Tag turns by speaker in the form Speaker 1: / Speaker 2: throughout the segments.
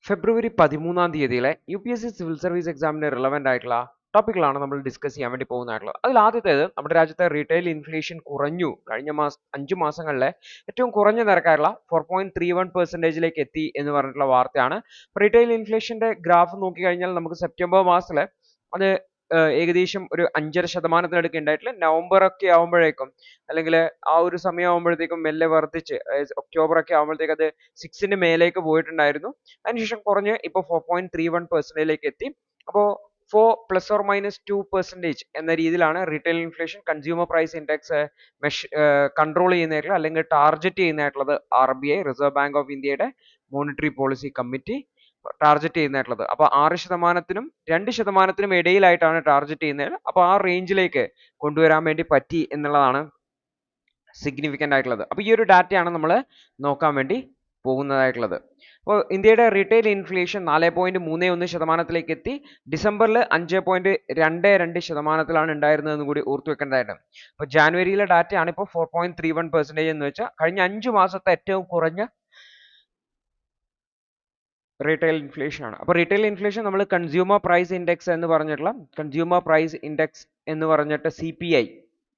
Speaker 1: ഫെബ്രുവരി 13-ാം തീയതിയിലെ UPSC civil service എക്സാമിന് relevant ആയിട്ടുള്ള ടോപ്പിക്കുകളാണ് നമ്മൾ ഡിസ്കസ് ചെയ്യാൻ വേണ്ടി പോകുന്നതായിട്ടുള്ളത്. അതിൽ ആദ്യത്തേത് നമ്മുടെ രാജ്യത്തെ റീറ്റെയിൽ ഇൻഫ്ലേഷൻ കുറഞ്ഞു. കഴിഞ്ഞ 5 മാസങ്ങളിലെ ഏറ്റവും കുറഞ്ഞ നിരക്കായിട്ടുള്ള 4.31% എത്തി എന്ന് പറഞ്ഞിട്ടുള്ള വാർത്തയാണ്. റീറ്റെയിൽ ഇൻഫ്ലേഷന്റെ ഗ്രാഫ് നോക്കിക്കഴിഞ്ഞാൽ നമുക്ക് സെപ്റ്റംബർ മാസത്തിൽ അത് ഏകദേശം ഒരു 5.5% ഉണ്ടായിട്ടില്ല. നവംബർ ഒക്കെ ആകുമ്പോഴേക്കും അല്ലെങ്കിൽ ആ ഒരു സമയം ആകുമ്പോഴത്തേക്കും മെല്ലെ വർദ്ധിച്ച് ഒക്ടോബർ ഒക്കെ ആകുമ്പോഴത്തേക്ക് അത് 6ന്റെ മേലേക്ക് പോയിട്ടുണ്ടായിരുന്നു. അതിനുശേഷം കുറഞ്ഞ് ഇപ്പോൾ 4.31%ലേക്ക് എത്തി. അപ്പോൾ 4 ±2% എന്ന രീതിയിലാണ് retail inflation consumer price index control ചെയ്യുന്നതായിട്ടുള്ള അല്ലെങ്കിൽ ടാർഗറ്റ് ചെയ്യുന്നതായിട്ടുള്ളത് RBI റിസർവ് ബാങ്ക് ഓഫ് ഇന്ത്യയുടെ മോണിറ്ററി പോളിസി കമ്മിറ്റി ടാർഗറ്റ് ചെയ്യുന്നതായിട്ടുള്ളത്. അപ്പോൾ 6%-നും 2%-നും ഇടയിലായിട്ടാണ് ടാർഗറ്റ് ചെയ്യുന്നത്. അപ്പോൾ ആ റേഞ്ചിലേക്ക് കൊണ്ടുവരാൻ വേണ്ടി പറ്റി എന്നുള്ളതാണ് സിഗ്നിഫിക്കൻ്റ് ആയിട്ടുള്ളത്. അപ്പോൾ ഈ ഒരു ഡാറ്റയാണ് നമ്മൾ നോക്കാൻ വേണ്ടി പോകുന്നതായിട്ടുള്ളത്. അപ്പോൾ ഇന്ത്യയുടെ റീറ്റെയിൽ ഇൻഫ്ലേഷൻ 4.31%-ലേക്ക് എത്തി. ഡിസംബറിൽ 5.22%-ലാണ് ഉണ്ടായിരുന്നതെന്ന് കൂടി ഓർത്തു വെക്കേണ്ടതായിട്ട്. അപ്പോൾ ജാനുവരിയിലെ ഡാറ്റയാണ് ഇപ്പോൾ 4.31% എന്ന് വെച്ചാൽ കഴിഞ്ഞ 5 മാസത്തെ ഏറ്റവും കുറഞ്ഞ റീറ്റെയിൽ ഇൻഫ്ലേഷൻ ആണ്. അപ്പോൾ റീറ്റെയിൽ ഇൻഫ്ലേഷൻ നമ്മൾ കൺസ്യൂമർ പ്രൈസ് ഇൻഡെക്സ് എന്ന് പറഞ്ഞിട്ടുള്ള കൺസ്യൂമർ പ്രൈസ് ഇൻഡെക്സ് എന്ന് പറഞ്ഞിട്ട് CPI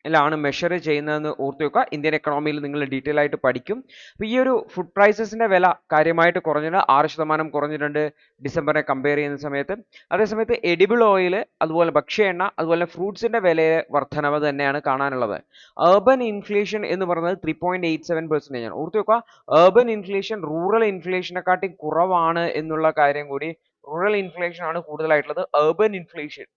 Speaker 1: ലാണ് മെഷർ ചെയ്യുന്നതെന്ന് ഓർത്ത് വെക്കുക. ഇന്ത്യൻ എക്കണോമിയിൽ നിങ്ങൾ ഡീറ്റെയിൽ ആയിട്ട് പഠിക്കും. അപ്പോൾ ഈ ഒരു ഫുഡ് പ്രൈസസിന്റെ വില കാര്യമായിട്ട് കുറഞ്ഞിട്ടുണ്ട്. 6% കുറഞ്ഞിട്ടുണ്ട് ഡിസംബറിനെ കമ്പയർ ചെയ്യുന്ന സമയത്ത്. അതേസമയത്ത് എഡിബിൾ ഓയിൽ, അതുപോലെ ഭക്ഷ്യ എണ്ണ, അതുപോലെ ഫ്രൂട്ട്സിന്റെ വിലയിലെ വർധനവ് തന്നെയാണ് കാണാനുള്ളത്. അർബൻ ഇൻഫ്ലേഷൻ എന്ന് പറയുന്നത് 3.87% ആണ്. ഓർത്ത് വെക്കുക, അർബൻ ഇൻഫ്ലേഷൻ റൂറൽ ഇൻഫ്ലേഷനെക്കാട്ടി കുറവാണ് എന്നുള്ള കാര്യം കൂടി. റൂറൽ ഇൻഫ്ലേഷൻ ആണ് കൂടുതലായിട്ടുള്ളത്. അർബൻ ഇൻഫ്ലേഷൻ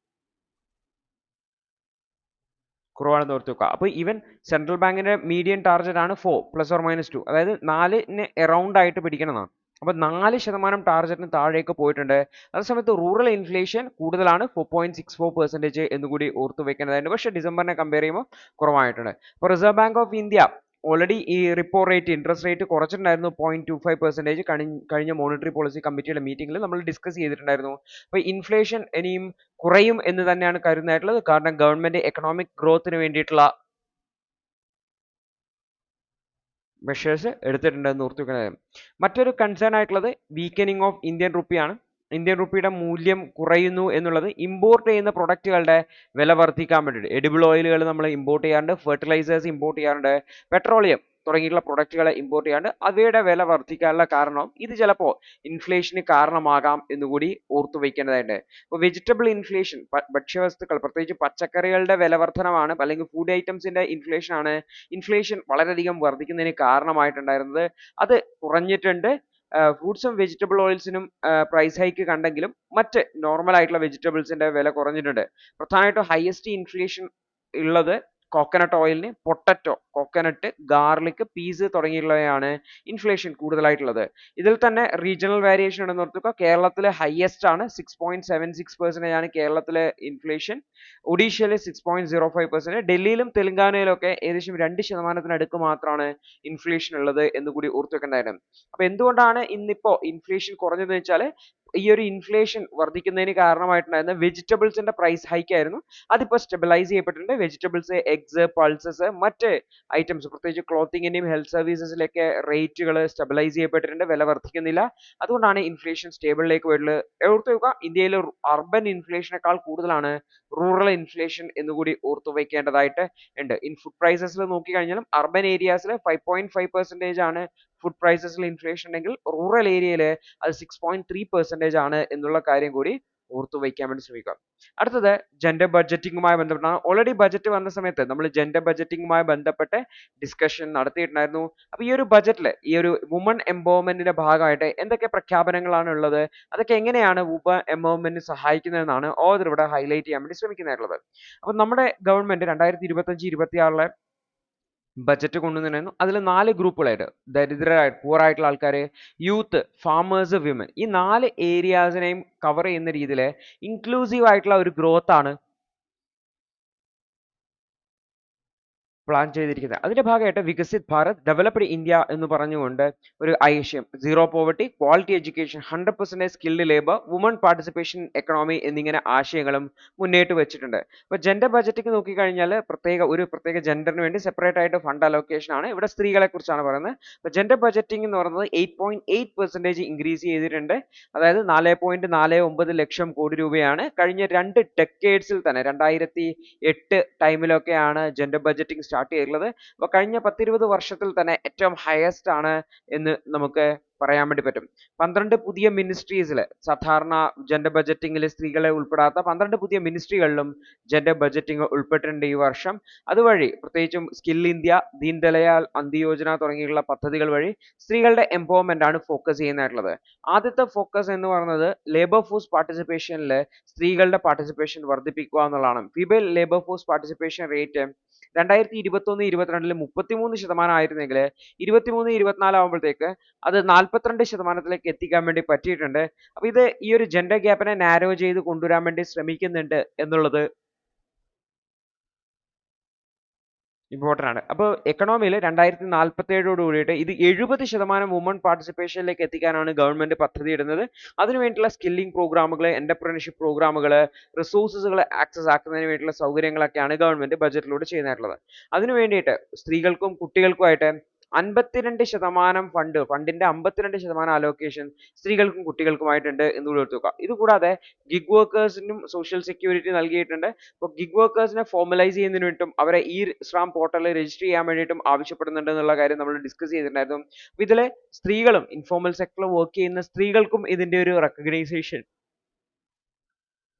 Speaker 1: കുറവാണെന്ന് ഓർത്ത് വെക്കുക. അപ്പോൾ ഈവൻ സെൻട്രൽ ബാങ്കിന്റെ മീഡിയൻ ടാർഗറ്റ് ആണ് 4 ±2, അതായത് 4ന് എറൗണ്ട് ആയിട്ട് പിടിക്കണമെന്നാണ്. അപ്പോൾ 4% ടാർഗറ്റിന് താഴേക്ക് പോയിട്ടുണ്ട്. അതേസമയത്ത് റൂറൽ ഇൻഫ്ലേഷൻ കൂടുതലാണ്, 4.64% എന്ന് കൂടി ഓർത്ത് വെക്കേണ്ടതായിട്ടുണ്ട്. പക്ഷേ ഡിസംബറിനെ കമ്പയർ ചെയ്യുമ്പോൾ കുറവായിട്ടുണ്ട്. അപ്പോൾ reserve bank of India already ഈ റിപ്പോ റേറ്റ്, ഇൻട്രസ്റ്റ് റേറ്റ് കുറച്ചിട്ടുണ്ടായിരുന്നു 0.25%. കഴിഞ്ഞ മോണിറ്ററി പോളിസി കമ്മിറ്റിയുടെ മീറ്റിംഗിൽ നമ്മൾ ഡിസ്കസ് ചെയ്തിട്ടുണ്ടായിരുന്നു. അപ്പോൾ ഇൻഫ്ലേഷൻ ഇനിയും കുറയും എന്ന് തന്നെയാണ് കരുതുന്നതായിട്ടുള്ളത്. കാരണം ഗവൺമെന്റ് എക്കണോമിക് ഗ്രോത്തിന് വേണ്ടിയിട്ടുള്ള മെഷേഴ്സ് എടുത്തിട്ടുണ്ടെന്ന് ഓർത്തു വെക്കുന്നത്. മറ്റൊരു കൺസേൺ ആയിട്ടുള്ളത് വീക്കനിങ് ഓഫ് ഇന്ത്യൻ റുപ്പിയാണ്. ഇന്ത്യൻ റുപ്പിയുടെ മൂല്യം കുറയുന്നു എന്നുള്ളത് ഇമ്പോർട്ട് ചെയ്യുന്ന പ്രൊഡക്റ്റുകളുടെ വില വർദ്ധിക്കാൻ വേണ്ടിയിട്ട്. എഡിബിൾ ഓയിലുകൾ നമ്മൾ ഇമ്പോർട്ട് ചെയ്യാറുണ്ട്, ഫെർട്ടിലൈസേഴ്സ് ഇമ്പോർട്ട് ചെയ്യാറുണ്ട്, പെട്രോളിയം തുടങ്ങിയിട്ടുള്ള പ്രൊഡക്റ്റുകളെ ഇമ്പോർട്ട് ചെയ്യാണ്ട് അവയുടെ വില വർദ്ധിക്കാനുള്ള കാരണം ഇത് ചിലപ്പോൾ ഇൻഫ്ലേഷന് കാരണമാകാം എന്നുകൂടി ഓർത്തു വയ്ക്കേണ്ടതായിട്ട്. ഇപ്പോൾ വെജിറ്റബിൾ ഇൻഫ്ലേഷൻ, ഭക്ഷ്യവസ്തുക്കൾ പ്രത്യേകിച്ച് പച്ചക്കറികളുടെ വില വർധനമാണ്, അല്ലെങ്കിൽ ഫുഡ് ഐറ്റംസിന്റെ ഇൻഫ്ലേഷൻ ആണ് ഇൻഫ്ലേഷൻ വളരെയധികം വർദ്ധിക്കുന്നതിന് കാരണമായിട്ടുണ്ടായിരുന്നത്. അത് കുറഞ്ഞിട്ടുണ്ട്. ഫ്രൂട്ട്സും വെജിറ്റബിൾ ഓയിൽസിനും പ്രൈസ് ഹൈക്ക് കണ്ടെങ്കിലും മറ്റ് നോർമൽ ആയിട്ടുള്ള വെജിറ്റബിൾസിന്റെ വില കുറഞ്ഞിട്ടുണ്ട്. പ്രധാനമായിട്ടും ഹയസ്റ്റ് ഇൻഫ്ലേഷൻ ഉള്ളത് കോക്കനട്ട് ഓയിലിന്, പൊട്ടറ്റോ, കോക്കനട്ട്, ഗാർലിക്, പീസ് തുടങ്ങിയുള്ളവയാണ് ഇൻഫ്ലേഷൻ കൂടുതലായിട്ടുള്ളത്. ഇതിൽ തന്നെ റീജിയണൽ വേരിയേഷൻ ഉണ്ടെന്ന് ഓർത്തുക. കേരളത്തിൽ ഹയസ്റ്റ് ആണ്, 6.76% ആണ് കേരളത്തിലെ ഇൻഫ്ലേഷൻ. ഒഡീഷയിൽ 6.05%. ഡൽഹിയിലും തെലങ്കാനയിലും ഒക്കെ ഏകദേശം 2%-നടുക്ക് മാത്രമാണ് ഇൻഫ്ലേഷൻ ഉള്ളത് എന്ന് കൂടി ഓർത്തു വെക്കേണ്ടതായിരുന്നു. അപ്പൊ എന്തുകൊണ്ടാണ് ഇന്നിപ്പോ ഇൻഫ്ലേഷൻ കുറഞ്ഞതെന്ന് വെച്ചാൽ ഈ ഒരു ഇൻഫ്ലേഷൻ വർദ്ധിക്കുന്നതിന് കാരണമായിട്ടുണ്ടായിരുന്ന വെജിറ്റബിൾസിന്റെ പ്രൈസ് ഹൈക്ക് ആയിരുന്നു. അതിപ്പോൾ സ്റ്റെബിലൈസ് ചെയ്യപ്പെട്ടിട്ടുണ്ട്. വെജിറ്റബിൾസ്, എഗ്സ്, പൾസസ്, മറ്റ് ഐറ്റംസ് പ്രത്യേകിച്ച് ക്ലോത്തിങ്ങിന്റെയും ഹെൽത്ത് സർവീസസിലൊക്കെ റേറ്റുകൾ സ്റ്റെബിലൈസ് ചെയ്യപ്പെട്ടിട്ടുണ്ട്. വില വർദ്ധിക്കുന്നില്ല. അതുകൊണ്ടാണ് ഇൻഫ്ലേഷൻ സ്റ്റേബിളിലേക്ക് വരുന്നത്. ഓർത്തു വെക്കുക, ഇന്ത്യയിൽ അർബൻ ഇൻഫ്ലേഷനേക്കാൾ കൂടുതലാണ് റൂറൽ ഇൻഫ്ലേഷൻ എന്നുകൂടി ഓർത്തു വയ്ക്കേണ്ടതായിട്ട് ഉണ്ട്. ഫുഡ് പ്രൈസസിൽ നോക്കിക്കഴിഞ്ഞാലും അർബൻ ഏരിയാസിൽ 5.5% ആണ് ഫുഡ് പ്രൈസസിൽ ഇൻഫ്ലേഷൻ ഉണ്ടെങ്കിൽ റൂറൽ ഏരിയയിൽ അത് 6.3% ആണ് എന്നുള്ള കാര്യം കൂടി ഓർത്തു വയ്ക്കാൻ വേണ്ടി ശ്രമിക്കുക. അടുത്തത് ജെൻഡർ ബഡ്ജറ്റിംഗുമായി ബന്ധപ്പെട്ടാണ്. ഓൾറെഡി ബജറ്റ് വന്ന സമയത്ത് നമ്മൾ ജെൻഡർ ബഡ്ജറ്റിംഗുമായി ബന്ധപ്പെട്ട് ഡിസ്കഷൻ നടത്തിയിട്ടുണ്ടായിരുന്നു. അപ്പോൾ ഈ ഒരു ബജറ്റിൽ ഈ ഒരു വുമൺ എംപവർമെന്റിന്റെ ഭാഗമായിട്ട് എന്തൊക്കെ പ്രഖ്യാപനങ്ങളാണ് ഉള്ളത്, അതൊക്കെ എങ്ങനെയാണ് വുമൺ എംപവർമെന്റിന് സഹായിക്കുന്നതെന്നാണ് ഓതർ ഇവിടെ ഹൈലൈറ്റ് ചെയ്യാൻ വേണ്ടി ശ്രമിക്കുന്നതായിട്ടുള്ളത്. അപ്പോൾ നമ്മുടെ ഗവൺമെന്റ് 2025-26 ബജറ്റ് കൊണ്ടുവന്നിരുന്നു. അതിൽ 4 ഗ്രൂപ്പുകളായിട്ട്, ദരിദ്രരായിട്ട് പൂർ ആയിട്ടുള്ള ആൾക്കാർ, യൂത്ത്, ഫാമേഴ്സ്, വിമൻ, ഈ 4 ഏരിയാസിനെയും കവർ ചെയ്യുന്ന രീതിയിൽ ഇൻക്ലൂസീവ് ആയിട്ടുള്ള ഒരു ഗ്രോത്ത് ആണ് പ്ലാൻ ചെയ്തിരിക്കുന്നത്. അതിന്റെ ഭാഗമായിട്ട് വികസിത് ഭാരത് ഡെവലപ്ഡ് ഇന്ത്യ എന്ന് പറഞ്ഞുകൊണ്ട് ഒരു ആശയം, zero poverty, quality education, 100% skilled labour, woman participation economy എന്നിങ്ങനെ ആശയങ്ങളും മുന്നോട്ട് വെച്ചിട്ടുണ്ട്. അപ്പോൾ ജെൻഡർ ബജറ്റിംഗ് നോക്കിക്കഴിഞ്ഞാൽ ഒരു പ്രത്യേക ജെൻഡറിന് വേണ്ടി സെപ്പറേറ്റ് ആയിട്ട് ഫണ്ട് അലോക്കേഷൻ ആണ്. ഇവിടെ സ്ത്രീകളെ കുറിച്ചാണ് പറയുന്നത്. അപ്പോൾ ജെൻഡർ ബജറ്റിംഗ് എന്ന് പറയുന്നത് 8.8% ഇൻക്രീസ് ചെയ്തിട്ടുണ്ട്. അതായത് 4.49 ലക്ഷം കോടി രൂപയാണ്. കഴിഞ്ഞ 2 ഡെക്കേഡ്സിൽ തന്നെ 2008 ടൈമിലൊക്കെയാണ് ജെൻഡർ ബജറ്റിംഗ് സ്റ്റാർട്ട് ചെയ്തിട്ടുള്ളത്. അപ്പോൾ കഴിഞ്ഞ 10-20 വർഷത്തിൽ തന്നെ ഏറ്റവും ഹയസ്റ്റ് ആണ് എന്ന് നമുക്ക് പറയാൻ വേണ്ടി പറ്റും. 12 പുതിയ മിനിസ്ട്രീസിൽ, സാധാരണ ജെൻഡർ ബജറ്റിംഗിൽ സ്ത്രീകളെ ഉൾപ്പെടാത്ത 12 പുതിയ മിനിസ്ട്രികളിലും ജെൻഡർ ബജറ്റിംഗ് ഉൾപ്പെട്ടിട്ടുണ്ട് ഈ വർഷം. അതുവഴി പ്രത്യേകിച്ചും സ്കിൽ ഇന്ത്യ, ദീൻ ദയാൽ അന്ത്യോജന തുടങ്ങിയുള്ള പദ്ധതികൾ വഴി സ്ത്രീകളുടെ എംപവർമെന്റ് ആണ് ഫോക്കസ് ചെയ്യുന്നതായിട്ടുള്ളത്. ആദ്യത്തെ ഫോക്കസ് എന്ന് പറയുന്നത് ലേബർ ഫോഴ്സ് പാർട്ടിസിപ്പേഷനിൽ സ്ത്രീകളുടെ പാർട്ടിസിപ്പേഷൻ വർദ്ധിപ്പിക്കുക എന്നുള്ളതാണ്. Female labour force participation rate 2021-22 33% ആയിരുന്നെങ്കിൽ 23-24 ആകുമ്പോഴത്തേക്ക് അത് 42% എത്തിക്കാൻ വേണ്ടി പറ്റിയിട്ടുണ്ട്. അപ്പോൾ ഇത് ഈ ഒരു ജെൻഡർ ഗ്യാപ്പിനെ നാരോ ചെയ്ത് കൊണ്ടുവരാൻ വേണ്ടി ശ്രമിക്കുന്നുണ്ട് എന്നുള്ളത് ഇമ്പോർട്ടൻ്റ് ആണ്. അപ്പോൾ എക്കണോമിയിൽ 2047 കൂടിയിട്ട് ഇത് 70% വുമൺ പാർട്ടിസിപ്പേഷനിലേക്ക് എത്തിക്കാനാണ് ഗവൺമെന്റ് പദ്ധതി ഇടുന്നത്. അതിനുവേണ്ടിയുള്ള സ്കില്ലിംഗ് പ്രോഗ്രാമുകൾ, എന്റർപ്രണർഷിപ്പ് പ്രോഗ്രാമുകൾ, റിസോഴ്സസുകൾ ആക്സസ് ആക്കുന്നതിന് വേണ്ടിയുള്ള സൗകര്യങ്ങളൊക്കെയാണ് ഗവൺമെന്റ് ബജറ്റിലൂടെ ചെയ്യുന്നതായിട്ടുള്ളത്. അതിനു വേണ്ടിയിട്ട് സ്ത്രീകൾക്കും കുട്ടികൾക്കുമായിട്ട് 52% ഫണ്ടിന്റെ 52% അലോക്കേഷൻ സ്ത്രീകൾക്കും കുട്ടികൾക്കുമായിട്ടുണ്ട് എന്ന് കൂടി ഓർത്ത് വെക്കുക. ഇതുകൂടാതെ ഗിഗ് വർക്കേഴ്സിനും സോഷ്യൽ സെക്യൂരിറ്റി നൽകിയിട്ടുണ്ട്. അപ്പോൾ ഗിഗ് വർക്കേഴ്സിനെ ഫോർമലൈസ് ചെയ്യുന്നതിന് വേണ്ടിയിട്ടും അവരെ ഈ ശ്രാം പോർട്ടലിൽ രജിസ്റ്റർ ചെയ്യാൻ വേണ്ടിയിട്ടും ആവശ്യപ്പെടുന്നുണ്ട് എന്നുള്ള കാര്യം നമ്മൾ ഡിസ്കസ് ചെയ്തിട്ടുണ്ടായിരുന്നു. അപ്പോൾ ഇതിലെ സ്ത്രീകളും ഇൻഫോർമൽ സെക്ടറിൽ വർക്ക് ചെയ്യുന്ന സ്ത്രീകൾക്കും ഇതിന്റെ ഒരു റെക്കഗ്നൈസേഷൻ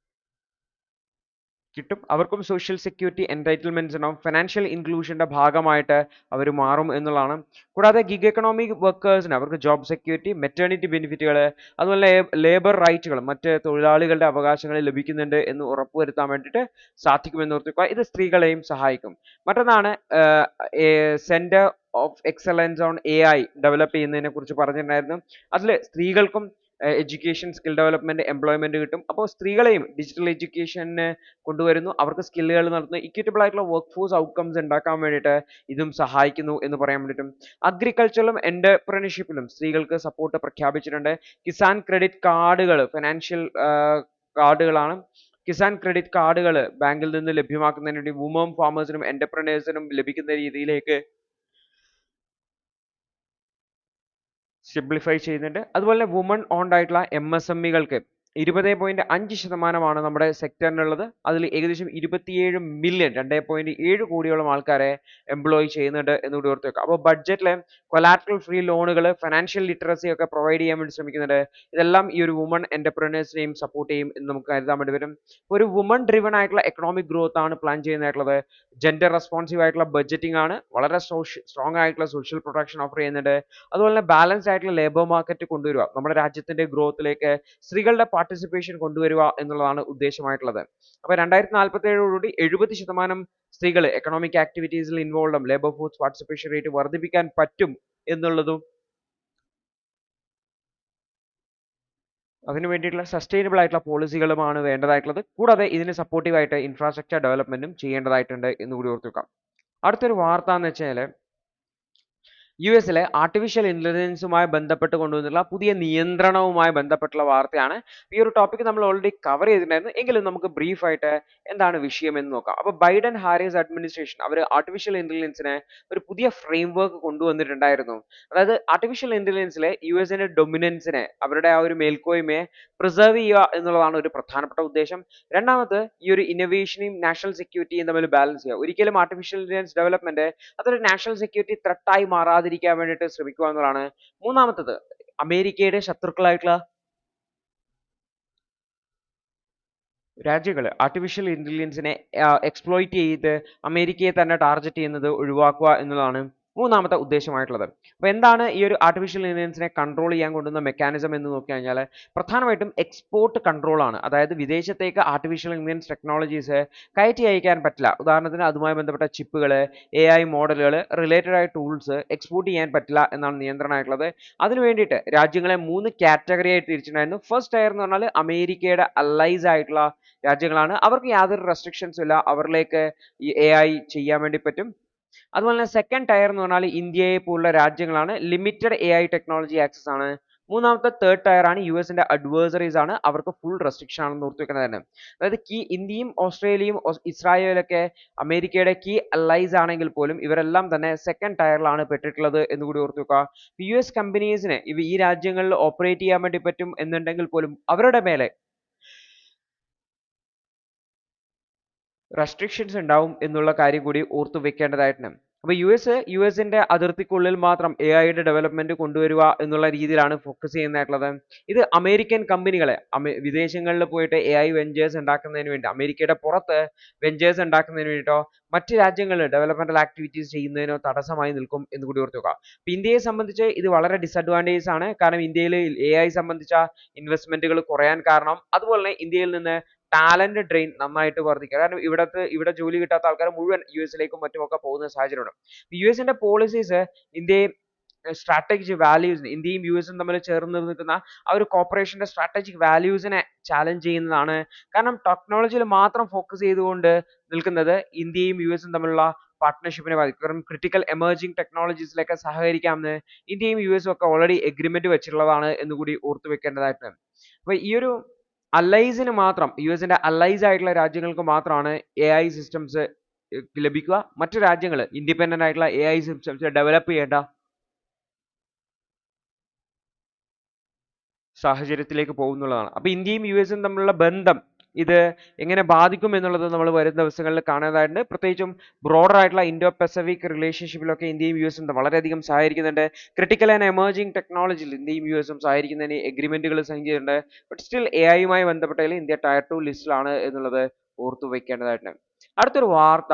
Speaker 1: കിട്ടും. അവർക്കും സോഷ്യൽ സെക്യൂരിറ്റി എൻടൈറ്റിൽമെന്റ്സ് ഉണ്ടാവും. ഫിനാൻഷ്യൽ ഇൻക്ലൂഷന്റെ ഭാഗമായിട്ട് അവർ മാറും എന്നുള്ളതാണ്. കൂടാതെ ഗിഗ് എക്കണോമിക് വർക്കേഴ്സിന് അവർക്ക് ജോബ് സെക്യൂരിറ്റി, മെറ്റേണിറ്റി ബെനിഫിറ്റുകൾ, അതുപോലെ ലേബർ റൈറ്റുകൾ, മറ്റ് തൊഴിലാളികളുടെ അവകാശങ്ങൾ ലഭിക്കുന്നുണ്ട് എന്ന് ഉറപ്പുവരുത്താൻ വേണ്ടിയിട്ട് സാധിക്കുമെന്ന് ഓർത്തുവെക്കുക. ഇത് സ്ത്രീകളെയും സഹായിക്കും. മറ്റൊന്നാണ് centre of excellence on AI develop ചെയ്യുന്നതിനെ കുറിച്ച് പറഞ്ഞിട്ടുണ്ടായിരുന്നു. അതിൽ സ്ത്രീകൾക്കും എഡ്യൂക്കേഷൻ, സ്കിൽ ഡെവലപ്മെന്റ്, എംപ്ലോയ്മെന്റ് കിട്ടും. അപ്പോൾ സ്ത്രീകളെയും ഡിജിറ്റൽ എഡ്യൂക്കേഷന് കൊണ്ടുവരുന്നു, അവർക്ക് സ്കില്ലുകൾ നടത്തുന്നു, ഇക്വിറ്റബിൾ ആയിട്ടുള്ള വർക്ക് ഫോഴ്സ് ഔട്ട്കംസ് ഉണ്ടാക്കാൻ വേണ്ടിയിട്ട് ഇതും സഹായിക്കുന്നു എന്ന് പറയാൻ വേണ്ടിയിട്ടും. അഗ്രികൾച്ചറിലും എന്റർപ്രണർഷിപ്പിലും സ്ത്രീകൾക്ക് സപ്പോർട്ട് പ്രഖ്യാപിച്ചിട്ടുണ്ട്. കിസാൻ ക്രെഡിറ്റ് കാർഡുകൾ ഫിനാൻഷ്യൽ കാർഡുകളാണ്. കിസാൻ ക്രെഡിറ്റ് കാർഡുകൾ ബാങ്കിൽ നിന്ന് ലഭ്യമാക്കുന്നതിന് വേണ്ടി വുമൺ ഫാമേഴ്സിനും എന്റർപ്രണേഴ്സിനും ലഭിക്കുന്ന രീതിയിലേക്ക് സിംപ്ലിഫൈ ചെയ്യുന്നുണ്ട്. അതുപോലെ വുമൺ ഓൺഡ് ആയിട്ടുള്ള MSMEകൾക്ക് 20.5% നമ്മുടെ സെക്ടറിനുള്ളത്. അതിൽ ഏകദേശം 27 മില്യൺ 2.7 കോടിയോളം ആൾക്കാരെ എംപ്ലോയ് ചെയ്യുന്നുണ്ട് എന്നുകൂടി ഓർത്ത് വെക്കുക. അപ്പോൾ ബഡ്ജറ്റിലെ കൊലാറ്ററൽ ഫ്രീ ലോണുകൾ, ഫിനാൻഷ്യൽ ലിറ്ററസി ഒക്കെ പ്രൊവൈഡ് ചെയ്യാൻ വേണ്ടി ശ്രമിക്കുന്നുണ്ട്. ഇതെല്ലാം ഈ ഒരു വുമൺ എന്റർപ്രണേഴ്സിനെയും സപ്പോർട്ട് ചെയ്യും എന്ന് നമുക്ക് കരുതാൻ വേണ്ടി വരും. ഒരു വുമൺ ഡ്രിവൺ ആയിട്ടുള്ള എക്കണോമിക് ഗ്രോത്ത് ആണ് പ്ലാൻ ചെയ്യുന്നതായിട്ടുള്ളത്. ജെൻഡർ റെസ്പോൺസീവ് ആയിട്ടുള്ള ബഡ്ജറ്റിംഗ് ആണ്. വളരെ സ്ട്രോങ് ആയിട്ടുള്ള സോഷ്യൽ പ്രൊട്ടക്ഷൻ ഓഫർ ചെയ്യുന്നുണ്ട്. അതുപോലെ തന്നെ ബാലൻസ്ഡ് ആയിട്ടുള്ള ലേബർ മാർക്കറ്റ് കൊണ്ടുവരിക, നമ്മുടെ രാജ്യത്തിന്റെ ഗ്രോത്തിലേക്ക് സ്ത്രീകളുടെ പാർട്ടിസിപ്പേഷൻ കൊണ്ടുവരിക എന്നുള്ളതാണ് ഉദ്ദേശമായിട്ടുള്ളത്. അപ്പോൾ 2047 70% സ്ത്രീകൾ എക്കണോമിക് ആക്ടിവിറ്റീസിൽ ഇൻവോൾവ് ആവും. ലേബർ ഫോഴ്സ് പാർട്ടിസിപ്പേഷൻ റേറ്റ് വർദ്ധിപ്പിക്കാൻ പറ്റും എന്നുള്ളതും അതിനു വേണ്ടിയിട്ടുള്ള സസ്റ്റൈനബിൾ ആയിട്ടുള്ള പോളിസികളുമാണ് വേണ്ടതായിട്ടുള്ളത്. കൂടാതെ ഇതിന് സപ്പോർട്ടീവ് ആയിട്ട് ഇൻഫ്രാസ്ട്രക്ചർ ഡെവലപ്മെന്റും ചെയ്യേണ്ടതായിട്ടുണ്ട് എന്ന് കൂടി ഓർത്ത് വെക്കാം. അടുത്തൊരു വാർത്ത എന്ന് വെച്ചാൽ യുഎസിലെ ആർട്ടിഫിഷ്യൽ ഇന്റലിജൻസുമായി ബന്ധപ്പെട്ട് കൊണ്ടുവന്നിട്ടുള്ള പുതിയ നിയന്ത്രണവുമായി ബന്ധപ്പെട്ടുള്ള വാർത്തയാണ്. ഈ ഒരു ടോപ്പിക് നമ്മൾ ഓൾറെഡി കവർ ചെയ്തിട്ടുണ്ടായിരുന്നു, എങ്കിലും നമുക്ക് ബ്രീഫ് ആയിട്ട് എന്താണ് വിഷയം എന്ന് നോക്കാം. അപ്പോൾ ബൈഡൻ ഹാരിസ് അഡ്മിനിസ്ട്രേഷൻ അവർ ആർട്ടിഫിഷ്യൽ ഇന്റലിജൻസിന് ഒരു പുതിയ ഫ്രെയിം വർക്ക് കൊണ്ടുവന്നിട്ടുണ്ടായിരുന്നു. അതായത് ആർട്ടിഫിഷ്യൽ ഇന്റലിജൻസിലെ യുഎസിന്റെ ഡൊമിനൻസിനെ, അവരുടെ ആ ഒരു മേൽക്കോയ്മയെ പ്രിസർവ് ചെയ്യുക എന്നുള്ളതാണ് ഒരു പ്രധാനപ്പെട്ട ഉദ്ദേശം. രണ്ടാമത് ഈ ഒരു ഇന്നോവേഷനെയും നാഷണൽ സെക്യൂരിറ്റിയും തമ്മിൽ ബാലൻസ് ചെയ്യുക. ഒരിക്കലും ആർട്ടിഫിഷ്യൽ ഇന്റലിജൻസ് ഡെവലപ്മെന്റ് അതൊരു നാഷണൽ സെക്യൂരിറ്റി ത്രെട്ടായി മാറാതിരിക്കാൻ വേണ്ടിയിട്ട് ശ്രമിക്കുക എന്നുള്ളതാണ്. മൂന്നാമത്തത് അമേരിക്കയുടെ ശത്രുക്കളായിട്ടുള്ള രാജ്യങ്ങൾ ആർട്ടിഫിഷ്യൽ ഇന്റലിജൻസിനെ എക്സ്പ്ലോയിറ്റ് ചെയ്ത് അമേരിക്കയെ തന്നെ ടാർഗറ്റ് ചെയ്യുന്നത് ഒഴിവാക്കുക എന്നുള്ളതാണ് മൂന്നാമത്തെ ഉദ്ദേശമായിട്ടുള്ളത്. അപ്പോൾ എന്താണ് ഈ ഒരു ആർട്ടിഫിഷ്യൽ ഇന്റലിജൻസിനെ കൺട്രോൾ ചെയ്യാൻ കൊണ്ടുവന്ന മെക്കാനിസം എന്ന് നോക്കിക്കഴിഞ്ഞാൽ പ്രധാനമായിട്ടും എക്സ്പോർട്ട് കൺട്രോൾ ആണ്. അതായത് വിദേശത്തേക്ക് ആർട്ടിഫിഷ്യൽ ഇന്റലിജൻസ് ടെക്നോളജീസ് കയറ്റി അയക്കാൻ പറ്റില്ല. ഉദാഹരണത്തിന് അതുമായി ബന്ധപ്പെട്ട ചിപ്പുകൾ, AI മോഡലുകൾ, റിലേറ്റഡ് ആയ ടൂൾസ് എക്സ്പോർട്ട് ചെയ്യാൻ പറ്റില്ല എന്നാണ് നിയന്ത്രണമായിട്ടുള്ളത്. അതിനു വേണ്ടിയിട്ട് രാജ്യങ്ങളെ 3 കാറ്റഗറി ആയിട്ട് തിരിച്ചിട്ടുണ്ടായിരുന്നു. ഫസ്റ്റ് ടയർ എന്ന് പറഞ്ഞാൽ അമേരിക്കയുടെ അലൈസ് ആയിട്ടുള്ള രാജ്യങ്ങളാണ്. അവർക്ക് യാതൊരു റെസ്ട്രിക്ഷൻസും ഇല്ല, അവരിലേക്ക് ഈ AI ചെയ്യാൻ വേണ്ടി പറ്റും. അതുപോലെ തന്നെ സെക്കൻഡ് ടയർ എന്ന് പറഞ്ഞാൽ ഇന്ത്യയെ പോലുള്ള രാജ്യങ്ങളാണ്, ലിമിറ്റഡ് AI ടെക്നോളജി ആക്സസ് ആണ്. മൂന്നാമത്തെ തേർഡ് ടയർ ആണ് യുഎസിന്റെ അഡ്വേഴ്സറീസ് ആണ്, അവർക്ക് ഫുൾ റെസ്ട്രിക്ഷൻ ആണെന്ന് ഓർത്ത് വെക്കുന്നത് തന്നെ. അതായത് ഇന്ത്യയും ഓസ്ട്രേലിയയും ഇസ്രായേലൊക്കെ അമേരിക്കയുടെ കീ അലൈസ് ആണെങ്കിൽ പോലും ഇവരെല്ലാം തന്നെ സെക്കൻഡ് ടയറിലാണ് പെട്ടിട്ടുള്ളത് എന്ന് കൂടി ഓർത്ത് വെക്കുക. US കമ്പനീസിന് ഈ രാജ്യങ്ങളിൽ ഓപ്പറേറ്റ് ചെയ്യാൻ വേണ്ടി പറ്റും എന്നുണ്ടെങ്കിൽ പോലും അവരുടെ മേലെ റെസ്ട്രിക്ഷൻസ് ഉണ്ടാവും എന്നുള്ള കാര്യം കൂടി ഓർത്തു വെക്കേണ്ടതായിട്ടുണ്ട്. അപ്പോൾ യുഎസിന്റെ അതിർത്തിക്കുള്ളിൽ മാത്രം AI-യുടെ ഡെവലപ്മെന്റ് കൊണ്ടുവരിക എന്നുള്ള രീതിയിലാണ് ഫോക്കസ് ചെയ്യുന്നതായിട്ടുള്ളത്. ഇത് അമേരിക്കൻ കമ്പനികളെ വിദേശങ്ങളിൽ പോയിട്ട് AI വെഞ്ചേഴ്സ് ഉണ്ടാക്കുന്നതിന് വേണ്ടി, അമേരിക്കയുടെ പുറത്ത് വെഞ്ചേഴ്സ് ഉണ്ടാക്കുന്നതിന് വേണ്ടിയിട്ടോ മറ്റ് രാജ്യങ്ങളിൽ ഡെവലപ്മെന്റൽ ആക്ടിവിറ്റീസ് ചെയ്യുന്നതിനോ തടസ്സമായി നിൽക്കും എന്ന് കൂടി ഓർത്ത് വെക്കുക. അപ്പോൾ ഇന്ത്യയെ സംബന്ധിച്ച് ഇത് വളരെ ഡിസഡ്വാൻറ്റേജ് ആണ്. കാരണം ഇന്ത്യയിൽ AI സംബന്ധിച്ച ഇൻവെസ്റ്റ്മെന്റുകൾ കുറയാൻ കാരണം, അതുപോലെ തന്നെ ഇന്ത്യയിൽ നിന്ന് ടാലന്റ് ഡ്രെയിൻ നന്നായിട്ട് വർദ്ധിക്കുക. കാരണം ഇവിടെ ജോലി കിട്ടാത്ത ആൾക്കാർ മുഴുവൻ യുഎസിലേക്കും മറ്റുമൊക്കെ പോകുന്ന സാഹചര്യമുണ്ട്. യുഎസിന്റെ പോളിസീസ് ഇന്ത്യയെ സ്ട്രാറ്റജിക് വാല്യൂസ്, ഇന്ത്യയും യുഎസും തമ്മിൽ ചേർന്ന് നിൽക്കുന്ന ആ ഒരു കോപ്പറേഷന്റെ സ്ട്രാറ്റജിക് വാല്യൂസിനെ ചാലഞ്ച് ചെയ്യുന്നതാണ്. കാരണം ടെക്നോളജിയിൽ മാത്രം ഫോക്കസ് ചെയ്തുകൊണ്ട് നിൽക്കുന്നത് ഇന്ത്യയും യുഎസും തമ്മിലുള്ള പാർട്ട്ണർഷിപ്പിനെ ബാധിക്കും. കാരണം ക്രിട്ടിക്കൽ എമർജിംഗ് ടെക്നോളജീസിലൊക്കെ സഹകരിക്കാമെന്ന് ഇന്ത്യയും യുഎസും ഒക്കെ ഓൾറെഡി എഗ്രിമെന്റ് വെച്ചിട്ടുള്ളതാണ് എന്ന് കൂടി ഓർത്തു വെക്കേണ്ടതായിട്ടുണ്ട്. അപ്പോൾ ഈ ഒരു അലൈസിന് മാത്രം, യുഎസിന്റെ അലൈസ് ആയിട്ടുള്ള രാജ്യങ്ങൾക്ക് മാത്രമാണ് AI സിസ്റ്റംസ് ലഭിക്കുക. മറ്റു രാജ്യങ്ങൾ ഇൻഡിപെൻഡന്റ് ആയിട്ടുള്ള AI സിസ്റ്റംസ് ഡെവലപ്പ് ചെയ്യേണ്ട സാഹചര്യത്തിലേക്ക് പോകുന്നുള്ളതാണ്. അപ്പോൾ ഇന്ത്യയും യുഎസും തമ്മിലുള്ള ബന്ധം ഇത് എങ്ങനെ ബാധിക്കും എന്നുള്ളത് നമ്മൾ വരും ദിവസങ്ങളിൽ കാണേണ്ടതായിട്ടുണ്ട്. പ്രത്യേകിച്ചും ബ്രോഡർ ആയിട്ടുള്ള ഇൻഡോ പസഫിക് റിലേഷൻഷിപ്പിലൊക്കെ ഇന്ത്യയും യുഎസും വളരെയധികം സഹകരിക്കുന്നുണ്ട്. ക്രിട്ടിക്കൽ ആൻഡ് എമർജിംഗ് ടെക്നോളജിയിൽ ഇന്ത്യയും യുഎസും സഹകരിക്കുന്നതിന് എഗ്രിമെന്റുകൾ സൈൻ ചെയ്തിട്ടുണ്ട്. ബട്ട് സ്റ്റിൽ AI-യുമായി ബന്ധപ്പെട്ടതിൽ ഇന്ത്യ ടയർ 2 ലിസ്റ്റിലാണ് എന്നുള്ളത് ഓർത്തു വെക്കേണ്ടതായിട്ടുണ്ട്. അടുത്തൊരു വാർത്ത,